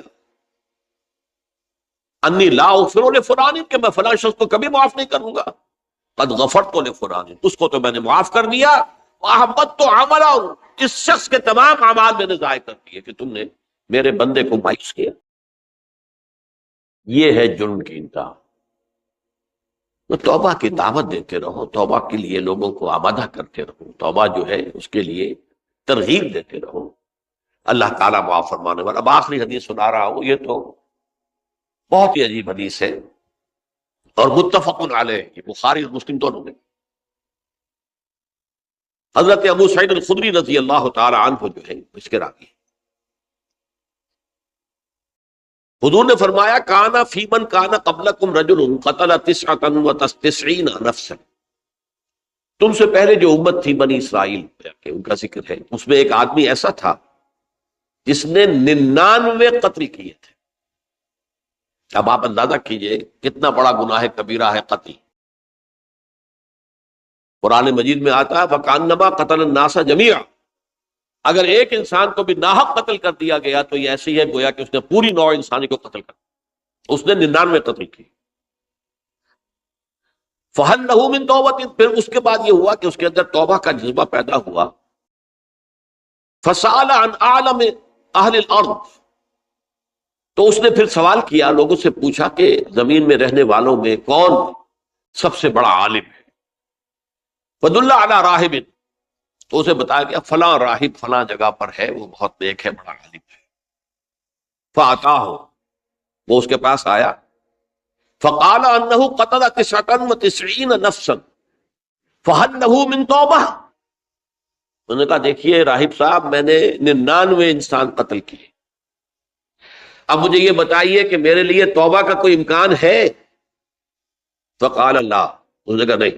انی لا اغفر لفلان، کہ میں فلاں شخص کو کبھی معاف نہیں کروں گا، قد غفرت لفلان، اس کو تو میں نے معاف کر دیا، وَأَحْبَطْتُ عَمَلَهُ، اس شخص کے تمام اعمال میں نے ضائع کر دیے کہ تم نے میرے بندے کو مایوس کیا۔ یہ ہے جرم کی انتہا۔ تو توبہ کی دعوت دیتے رہو، توبہ کے لیے لوگوں کو آمادہ کرتے رہو، توبہ جو ہے اس کے لیے ترغیب دیتے رہو، اللہ تعالیٰ معاف فرمانے والا۔ اب آخری حدیث سنا رہا ہوں، یہ تو بہت ہی عجیب حدیث ہے اور متفق علیہ، یہ بخاری اور مسلم دونوں میں۔ حضرت ابو سعید الخدری رضی اللہ تعالی عنہ جو ہے اس کے راوی، حضور نے فرمایا، کانا فی من کانا قبلکم رجل قتل 99 نفسا، تم سے پہلے جو امت تھی بنی اسرائیل کہ ان کا ذکر ہے، اس میں ایک آدمی ایسا تھا جس نے 99 قتل کیے تھے۔ اب آپ اندازہ کیجئے کتنا بڑا گناہ کبیرہ ہے قتل۔ قرآن مجید میں آتا ہے فَكَأَنَّمَا قَتَلَ النَّاسَ جَمِيعًا، اگر ایک انسان کو بھی ناحق قتل کر دیا گیا تو یہ ایسی ہے گویا کہ اس نے پوری نوع انسانی کو قتل کر دیا، اس نے 99 قتل کی۔ فَهَلْ لَهُ مِن تَوْبَةٍ، پھر اس کے بعد یہ ہوا کہ اس کے اندر توبہ کا جذبہ پیدا ہوا۔ فَسَأَلَ عَنْ أَعْلَمِ أَهْلِ الْأَرْضِ، تو اس نے پھر سوال کیا، لوگوں سے پوچھا کہ زمین میں رہنے والوں میں کون سب سے بڑا عالم ہے۔ فَدُلَّ عَلَىٰ رَاهِبٍ، تو اسے بتایا گیا فلاں راہب فلاں جگہ پر ہے، وہ بہت نیک ہے، بڑا عالم ہے۔ فَأَتَاهُ، وہ اس کے پاس آیا، فَقَالَ أَنَّهُ قَتَلَ 99 نَفْسًا فَهَلْ لَهُ مِن تَوْبَةٍ، انہوں نے کہا دیکھیے راہب صاحب، میں نے 99 انسان قتل کیے، اب مجھے یہ بتائیے کہ میرے لیے توبہ کا کوئی امکان ہے؟ فقال اللہ، اس نے کہا نہیں۔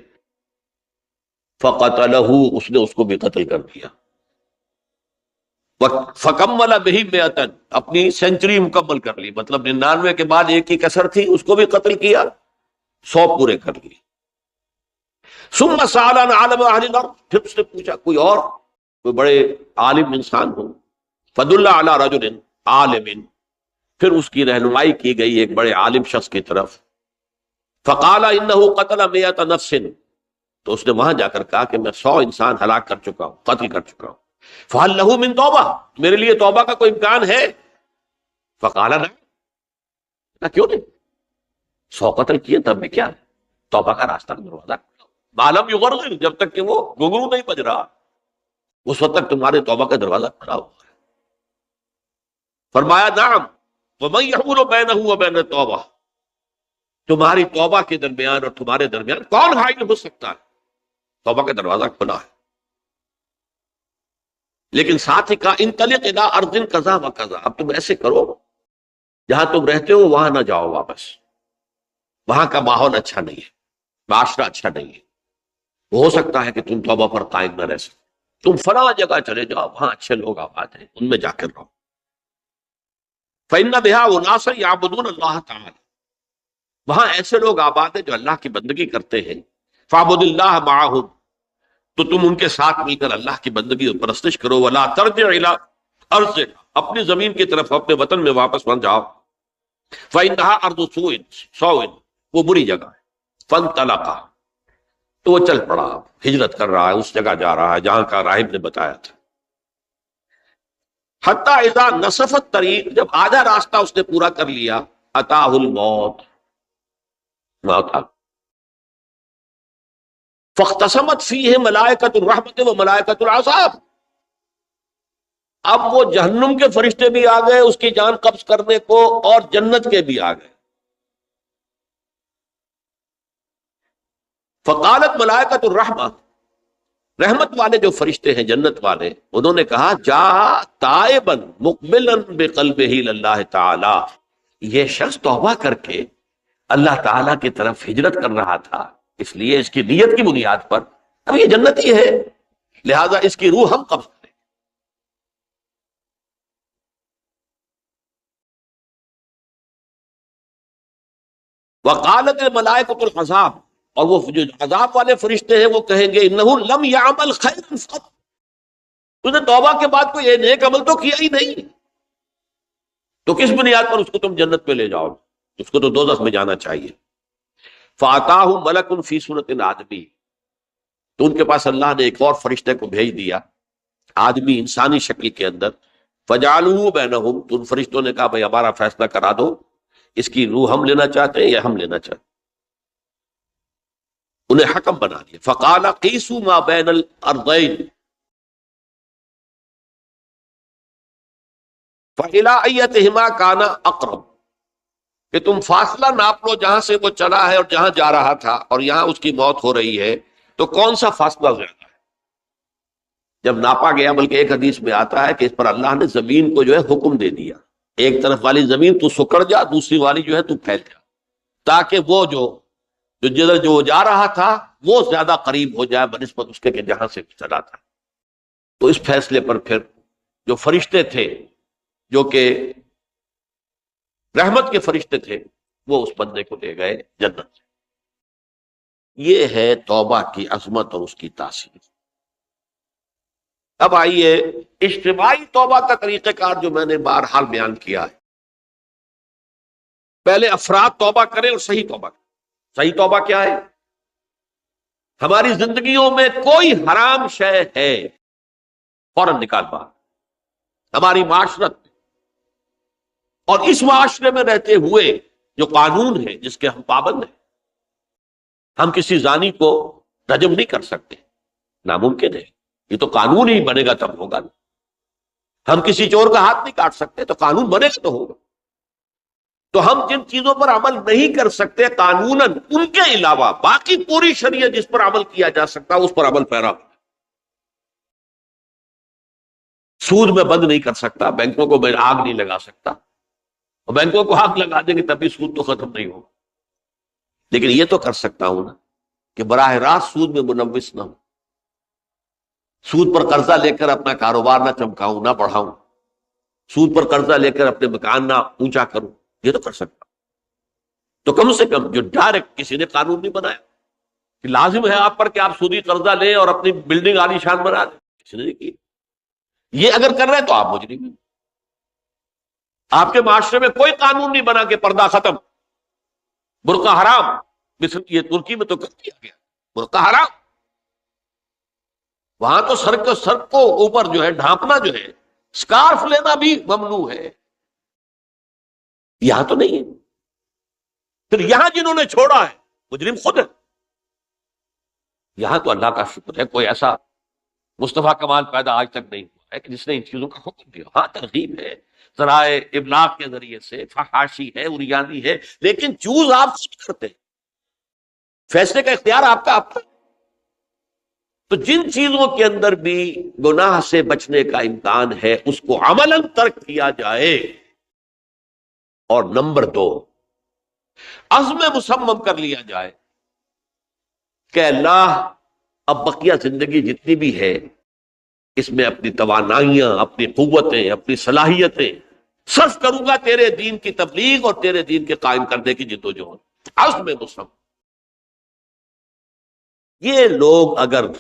فقتلہ، اس نے اس کو بھی قتل کر دیا۔ فکمل بہ 100، اپنی سینچری مکمل کر لی، مطلب 99 کے بعد ایک ہی کسر تھی، اس کو بھی قتل کیا، 100 پورے کر لیے۔ ثم سأل عن عالم اہل الارض، پھر اس نے پوچھا کوئی اور، کوئی بڑے عالم انسان ہو۔ فدل علی رجل عالم، پھر اس کی رہنمائی کی گئی ایک بڑے عالم شخص کی طرف۔ فقال انہ قتل 100 نفس، تو اس نے وہاں جا کر کہا کہ میں 100 انسان ہلاک کر چکا ہوں، قتل کر چکا ہوں۔ فہل لہ من توبہ، میرے لیے توبہ کا کوئی امکان ہے؟ فقال نہ، کیوں نہیں، 100 قتل کیے تب بھی کیا، توبہ کا راستہ دروازہ معلوم یغرغر، جب تک کہ وہ گھنگرو نہیں بج رہا اس وقت تک تمہارے توبہ کا دروازہ کھلا ہوا ہے۔ فرمایا نعم، ومن یحول بینہ وبین التوبہ، تمہاری توبہ کے درمیان اور تمہارے درمیان کون حائل ہو سکتا ہے، توبہ کا دروازہ کھلا ہے۔ لیکن ساتھ ہی کہا انطلق الی ارض کذا و کذا، اب تم ایسے کرو جہاں تم رہتے ہو وہاں نہ جاؤ واپس، وہاں کا ماحول اچھا نہیں ہے، معاشرہ اچھا نہیں ہے، ہو سکتا ہے کہ تم توبہ پر قائم نہ رہ سکو، تم فلاں جگہ چلے جاؤ، وہاں اچھے لوگ آباد ہیں، ان میں جا کر رہو۔ فإن بها اناسا یعبدون اللہ تعالی، وہاں ایسے لوگ آباد ہیں جو اللہ کی بندگی کرتے ہیں۔ فاعبد اللہ معہم، تو تم ان کے ساتھ مل کر اللہ کی بندگی اور پرستش کرو۔ ولا ترجع الی ارضک، اپنی زمین کی طرف اپنے وطن میں واپس مت جاؤ۔ فإنها ارض سوء، وہ بری جگہ ہے۔ فانطلقا، تو وہ چل پڑا، ہجرت کر رہا ہے، اس جگہ جا رہا ہے جہاں کا راہب نے بتایا تھا۔ حتی اذا نصف الطریق، جب آدھا راستہ اس نے پورا کر لیا، اتاہ الموت، موت آ، فاختصمت فیہ ملائکۃ الرحمت و ملائکۃ العذاب، اب وہ جہنم کے فرشتے بھی آ گئے اس کی جان قبض کرنے کو، اور جنت کے بھی آ گئے. فقالت ملائکۃ الرحمہ، رحمت والے جو فرشتے ہیں جنت والے، انہوں نے کہا جا تائبا مقبلا بقلبہ اللہ تعالی، یہ شخص توبہ کر کے اللہ تعالیٰ کی طرف ہجرت کر رہا تھا، اس لیے اس کی نیت کی بنیاد پر اب یہ جنتی ہے، لہذا اس کی روح ہم قبض کریں. وقالت الملائکۃ العذاب، اور وہ جو عذاب والے فرشتے ہیں وہ کہیں گے انہ لم یعمل خیرا قط، تو نے توبہ کے بعد کوئی نیک عمل تو کیا ہی نہیں، تو کس بنیاد پر اس کو تم جنت میں لے جاؤ، اس کو تو دوزخ میں جانا چاہیے. فاتاہ ملک فی صورت آدمی، تو ان کے پاس اللہ نے ایک اور فرشتے کو بھیج دیا آدمی انسانی شکل کے اندر. فجعلوا بینہم، تو ان فرشتوں نے کہا بھائی ہمارا فیصلہ کرا دو، اس کی روح ہم لینا چاہتے ہیں یا ہم لینا چاہتے ہیں. انہیں حکم بنا دیا. فقال قیسوا ما بین الارضین فإلی ایتہما کان اقرب، کہ تم فاصلہ ناپ لو جہاں سے وہ چلا ہے اور جہاں جا رہا تھا، اور یہاں اس کی موت ہو رہی ہے، تو کون سا فاصلہ زیادہ ہے. جب ناپا گیا، بلکہ ایک حدیث میں آتا ہے کہ اس پر اللہ نے زمین کو جو ہے حکم دے دیا، ایک طرف والی زمین تو سکڑ جا، دوسری والی جو ہے تو پھیل جا، تاکہ وہ جو جدھر جو جا رہا تھا وہ زیادہ قریب ہو جائے بنسبت اس کے کہ جہاں سے چلا تھا. تو اس فیصلے پر پھر جو فرشتے تھے جو کہ رحمت کے فرشتے تھے، وہ اس بندے کو لے گئے جنت سے. یہ ہے توبہ کی عظمت اور اس کی تاثیر. اب آئیے اجتماعی توبہ کا طریقہ کار جو میں نے بہرحال بیان کیا ہے. پہلے افراد توبہ کریں اور صحیح توبہ کریں. صحیح توبہ کیا ہے؟ ہماری زندگیوں میں کوئی حرام شے ہے فوراً نکال باہر، ہماری معاشرت میں اور اس معاشرے میں رہتے ہوئے جو قانون ہے جس کے ہم پابند ہیں. ہم کسی زانی کو رجم نہیں کر سکتے، ناممکن ہے، یہ تو قانون ہی بنے گا تب ہوگا. ہم کسی چور کا ہاتھ نہیں کاٹ سکتے، تو قانون بنے گا تو ہوگا. تو ہم جن چیزوں پر عمل نہیں کر سکتے قانوناً، ان کے علاوہ باقی پوری شریعت جس پر عمل کیا جا سکتا اس پر عمل پیرا. سود میں بند نہیں کر سکتا، بینکوں کو میں آگ نہیں لگا سکتا، اور بینکوں کو آگ لگا دیں گے تبھی سود تو ختم نہیں ہوگا. لیکن یہ تو کر سکتا ہوں نا کہ براہ راست سود میں ملوث نہ ہوں، سود پر قرضہ لے کر اپنا کاروبار نہ چمکاؤں نہ بڑھاؤں، سود پر قرضہ لے کر اپنے مکان نہ اونچا کروں، یہ تو کر سکتا. تو کم سے کم جو ڈائریکٹ کسی نے قانون نہیں بنایا کہ لازم ہے آپ پر کہ آپ سودی قرضہ لیں اور اپنی بلڈنگ عالی شان بنا دیں، کسی نے نہیں کی. یہ اگر کر رہے تو آپ مجرم ہیں. آپ کے معاشرے میں کوئی قانون نہیں بنا کہ پردہ ختم، برقع حرام، مثل یہ ترکی میں تو کر دیا گیا برقع حرام. وہاں تو سر کو اوپر جو ہے ڈھانپنا جو ہے، اسکارف لینا بھی ممنوع ہے. یہاں تو نہیں ہے. پھر یہاں جنہوں نے چھوڑا ہے مجرم خود ہے. یہاں تو اللہ کا شکر ہے کوئی ایسا مصطفیٰ کمال پیدا آج تک نہیں ہوا ہے کہ جس نے ان چیزوں کا حکم دیا. ہاں ترغیب ہے، ذرائع ابلاغ کے ذریعے سے، فحاشی ہے، اریانی ہے، لیکن چوز آپ خود کرتے ہیں، فیصلے کا اختیار آپ کا. تو جن چیزوں کے اندر بھی گناہ سے بچنے کا امکان ہے اس کو عملاً ترک کیا جائے. اور نمبر 2، عزم مصمم کر لیا جائے کہ اللہ اب بقیہ زندگی جتنی بھی ہے اس میں اپنی توانائیاں، اپنی قوتیں، اپنی صلاحیتیں صرف کروں گا تیرے دین کی تبلیغ اور تیرے دین کے قائم کرنے کی جدوجہد. عزم مصمم. یہ لوگ اگر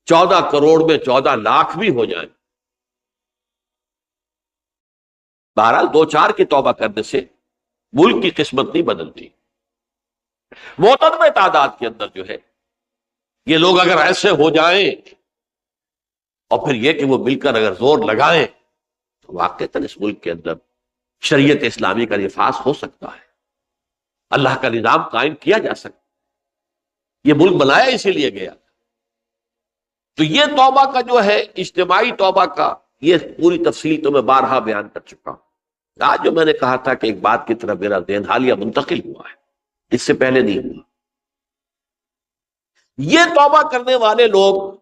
14 کروڑ میں 14 لاکھ بھی ہو جائیں، بہرحال 2-4 کی توبہ کرنے سے ملک کی قسمت نہیں بدلتی. معتدل تعداد کے اندر جو ہے یہ لوگ اگر ایسے ہو جائیں اور پھر یہ کہ وہ مل کر اگر زور لگائیں تو واقعتاً اس ملک کے اندر شریعت اسلامی کا نفاذ ہو سکتا ہے، اللہ کا نظام قائم کیا جا سکتا ہے. یہ ملک بنایا اسی لیے گیا. تو یہ توبہ کا جو ہے اجتماعی توبہ کا یہ پوری تفصیل تو میں بارہا بیان کر چکا ہوں. آج جو میں نے کہا تھا کہ ایک بات کی طرف میرا ذہن حالیہ منتقل ہوا ہے، اس سے پہلے نہیں ہوا. یہ توبہ کرنے والے لوگ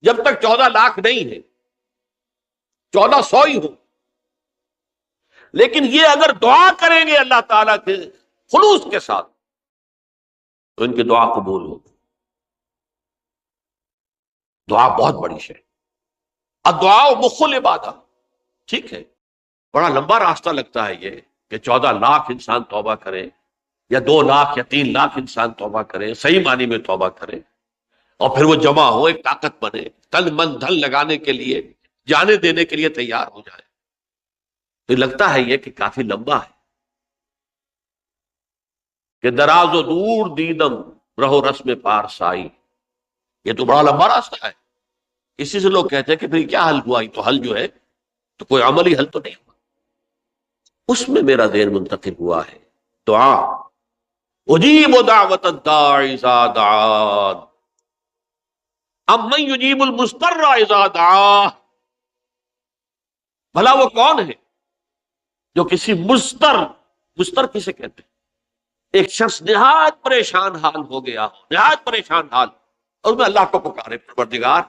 جب تک 14 لاکھ نہیں ہیں، 1400 ہی ہوں، لیکن یہ اگر دعا کریں گے اللہ تعالیٰ کے خلوص کے ساتھ تو ان کی دعا قبول ہوگی. دعا بہت بڑی شے. الدعاء مخ العبادہ. ٹھیک ہے، بڑا لمبا راستہ لگتا ہے یہ کہ 14 لاکھ انسان توبہ کرے یا 2 لاکھ یا 3 لاکھ انسان توبہ کرے، صحیح معنی میں توبہ کرے، اور پھر وہ جمع ہو، ایک طاقت بنے، تن من دھن لگانے کے لیے، جانے دینے کے لیے تیار ہو جائے. تو لگتا ہے یہ کہ کافی لمبا ہے کہ دراز و دور دیدم رہو رسم پارسائی. یہ تو بڑا لمبا راستہ ہے. اسی سے لوگ کہتے ہیں کہ پھر کیا حل ہوا؟ تو حل جو ہے تو کوئی عملی حل تو نہیں ہوا. اس میں میرا ذہن منتقل ہوا ہے دعا. اجیب دعوت الداعی اذا دعان امن یجیب المضطر اذا دعا. بھلا وہ کون ہے جو کسی مضطر کسے کہتے ہیں؟ ایک شخص نہایت پریشان حال ہو گیا ہو، نہایت پریشان حال، اور میں اللہ کو پکارے، پروردگار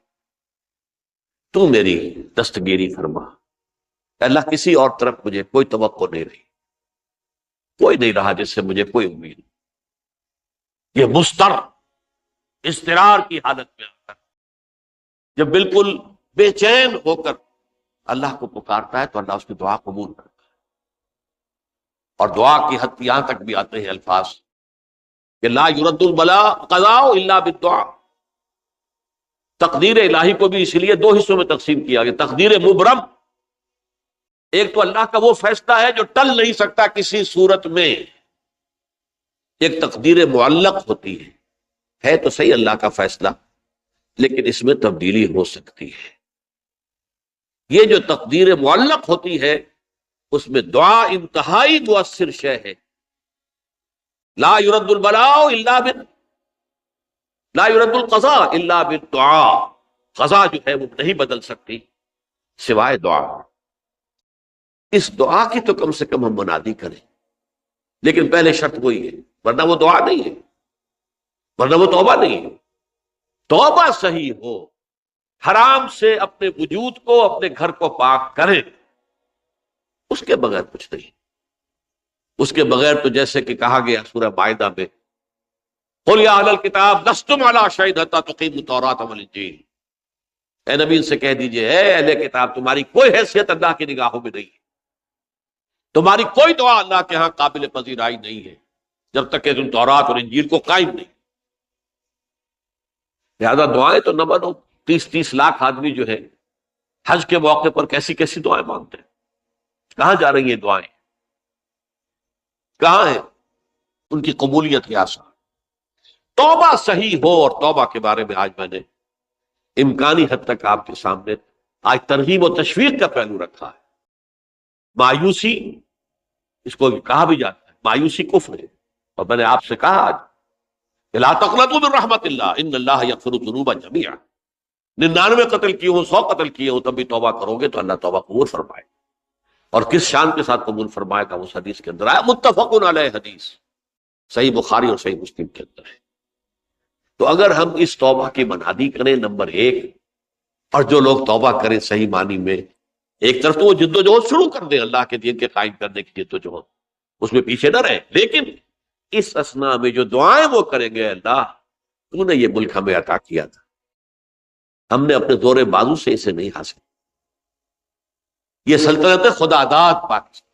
تو میری دستگیری فرما. اللہ کسی اور طرف مجھے کوئی توقع نہیں رہی، کوئی نہیں رہا جس سے مجھے کوئی امید. یہ مضطر اضطرار کی حالت میں آ کر جب بالکل بے چین ہو کر اللہ کو پکارتا ہے تو اللہ اس کی دعا قبول کرتا ہے. اور دعا کی حد یہاں تک بھی آتے ہیں الفاظ کہ لا یرد البلاء قضاء الا بالدعاء. تقدیر الہی کو بھی اس لیے 2 حصوں میں تقسیم کیا گیا. تقدیر مبرم، ایک تو اللہ کا وہ فیصلہ ہے جو ٹل نہیں سکتا کسی صورت میں. ایک تقدیر معلق ہوتی ہے تو صحیح اللہ کا فیصلہ، لیکن اس میں تبدیلی ہو سکتی ہے. یہ جو تقدیر معلق ہوتی ہے اس میں دعا انتہائی مؤثر شے ہے. لا يرد البلاء الا لا يرد القضاء الا بالدعاء. قضا جو ہے وہ نہیں بدل سکتی سوائے دعا. اس دعا کی تو کم سے کم ہم منادی کریں، لیکن پہلے شرط وہی ہے، ورنہ وہ دعا نہیں ہے، ورنہ وہ توبہ نہیں ہے. توبہ صحیح ہو، حرام سے اپنے وجود کو، اپنے گھر کو پاک کریں، اس کے بغیر کچھ نہیں. اس کے بغیر تو جیسے کہ کہا گیا سورہ مائدہ میں قل یا اہل الکتاب لستم علی شیء حتی تقیموا التوراۃ والانجیل. اے نبی ان سے کہہ دیجئے، اے اہل کتاب تمہاری کوئی حیثیت اللہ کی نگاہوں میں نہیں ہے، تمہاری کوئی دعا اللہ کے ہاں قابل پذیرائی نہیں ہے جب تک کہ تم تورات اور انجیل کو قائم نہیں. لہذا دعائیں تو نہ بنو. 30 لاکھ آدمی جو ہے حج کے موقع پر کیسی کیسی دعائیں مانگتے ہیں. کہاں جا رہی ہیں دعائیں؟ کہاں ہیں ان کی قبولیت کے آثار؟ توبہ صحیح ہو. اور توبہ کے بارے میں آج میں نے امکانی حد تک آپ کے سامنے آج ترغیب و تشویق کا پہلو رکھا ہے. مایوسی، اس کو کہا بھی جاتا ہے مایوسی کفر ہے. اور میں نے آپ سے کہا آج لا تقنطوا من رحمت اللہ ان اللہ یغفر الذنوب جميعا. 99 قتل کیے ہوں، 100 قتل کیے ہوں، تب بھی توبہ کرو گے تو اللہ توبہ قبول فرمائے. اور کس شان کے ساتھ قبول فرمائے گا اس حدیث کے اندر آیا، متفق علیہ حدیث، صحیح بخاری اور صحیح مسلم کے اندر ہے. تو اگر ہم اس توبہ کی منادی کریں نمبر 1، اور جو لوگ توبہ کریں صحیح معنی میں، ایک طرف تو وہ جد و جہد شروع کر دیں اللہ کے دین کے قائم کرنے کی جد و جہد، اس میں پیچھے نہ رہے، لیکن اس اسنا میں جو دعائیں وہ کریں گے، اللہ تو نے یہ ملک ہمیں عطا کیا تھا، ہم نے اپنے زور بازو سے اسے نہیں حاصل، یہ سلطنت خدا داد پاکستان،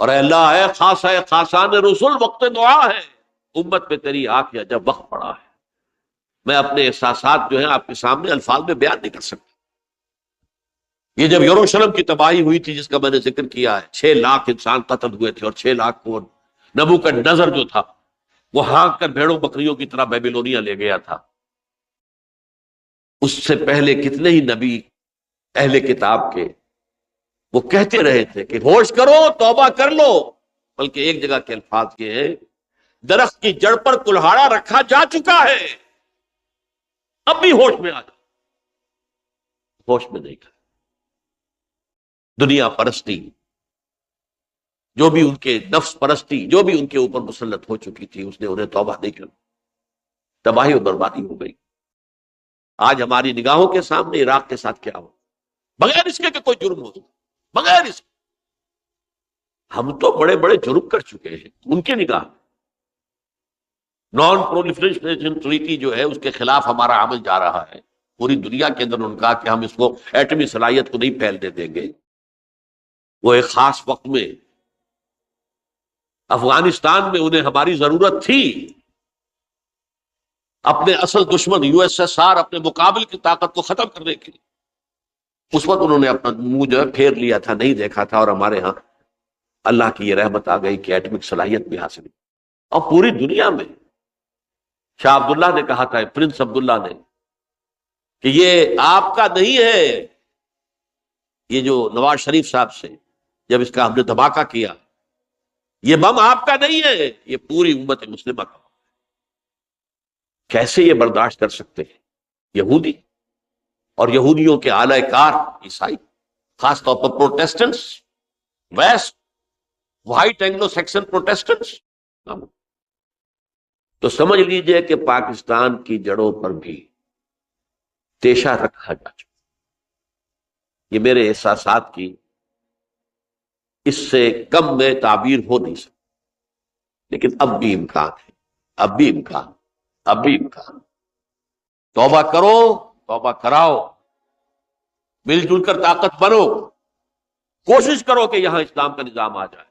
اور اے اللہ ہے خاص ہے خاصان رسول وقت دعا ہے، امت پہ تیری آنکھ یا جب وقت پڑا ہے. میں اپنے احساسات جو ہیں آپ کے سامنے الفاظ میں بیان نہیں کر سکتا. یہ جب یروشلم کی تباہی ہوئی تھی جس کا میں نے ذکر کیا ہے، 6 لاکھ انسان قتل ہوئے تھے، اور 6 لاکھ کو نبوکدنضر جو تھا وہ ہانک کر بھیڑوں بکریوں کی طرح بیبیلونیا لے گیا تھا. اس سے پہلے کتنے ہی نبی اہل کتاب کے وہ کہتے رہے تھے کہ ہوش کرو، توبہ کر لو، بلکہ ایک جگہ کے الفاظ یہ ہیں درخت کی جڑ پر کلہاڑا رکھا جا چکا ہے، اب بھی ہوش میں آ جاؤ، ہوش میں نہیں کر۔ دنیا پرستی، جو بھی ان کے نفس پرستی جو بھی ان کے اوپر مسلط ہو چکی تھی، اس نے انہیں توبہ نہیں کی، تباہی اور بربادی ہو گئی۔ آج ہماری نگاہوں کے سامنے عراق کے ساتھ کیا ہو، بغیر اس کے کہ کوئی جرم ہو، بغیر اس کے ہم تو بڑے بڑے جرم کر چکے ہیں ان کی نگاہ۔ نان پرولیفریشن ٹریٹی جو ہے اس کے خلاف ہمارا عمل جا رہا ہے پوری دنیا کے اندر، ان کا کہ ہم اس کو ایٹمی صلاحیت کو نہیں پھیلنے دیں گے۔ وہ ایک خاص وقت میں افغانستان میں انہیں ہماری ضرورت تھی، اپنے اصل دشمن یو ایس ایس آر اپنے مقابل کی طاقت کو ختم کرنے کے لیے، اس وقت انہوں نے اپنا منہ جو ہے پھیر لیا تھا، نہیں دیکھا تھا، اور ہمارے ہاں اللہ کی یہ رحمت آ گئی کہ ایٹمک صلاحیت بھی حاصل ہوئی۔ اور پوری دنیا میں شاہ عبداللہ نے کہا تھا، پرنس عبداللہ نے، کہ یہ آپ کا نہیں ہے، یہ جو نواز شریف صاحب سے جب اس کا ہم نے دھماکہ کیا، یہ بم آپ کا نہیں ہے، یہ پوری امت مسلمہ کا۔ کیسے یہ برداشت کر سکتے ہیں یہودی اور یہودیوں کے اعلی کار عیسائی، خاص طور پر Protestants, west white Anglo Saxon Protestants? تو سمجھ لیجئے کہ پاکستان کی جڑوں پر بھی تیشہ رکھا جا چکا۔ یہ میرے احساسات کی اس سے کم میں تعبیر ہو نہیں سکتی، لیکن اب بھی امکان ہے، اب بھی امکان، اب بھی امکان۔ توبہ کرو، توبہ کراؤ، مل جل کر طاقت بنو، کوشش کرو کہ یہاں اسلام کا نظام آ جائے،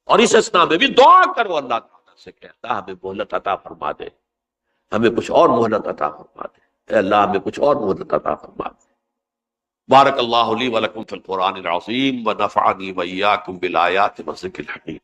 اور اس اسنا میں بھی دعا کرو اللہ تعالیٰ سے کہ اللہ ہمیں مہلت عطا فرما دے، ہمیں کچھ اور مہلت عطا فرما دے، اے اللہ ہمیں کچھ اور مہلت عطا فرما دے۔ بارک اللہ لی ولکم فی القرآن العظیم ونفعنی وإیاکم بالآیات والذکر الحکیم۔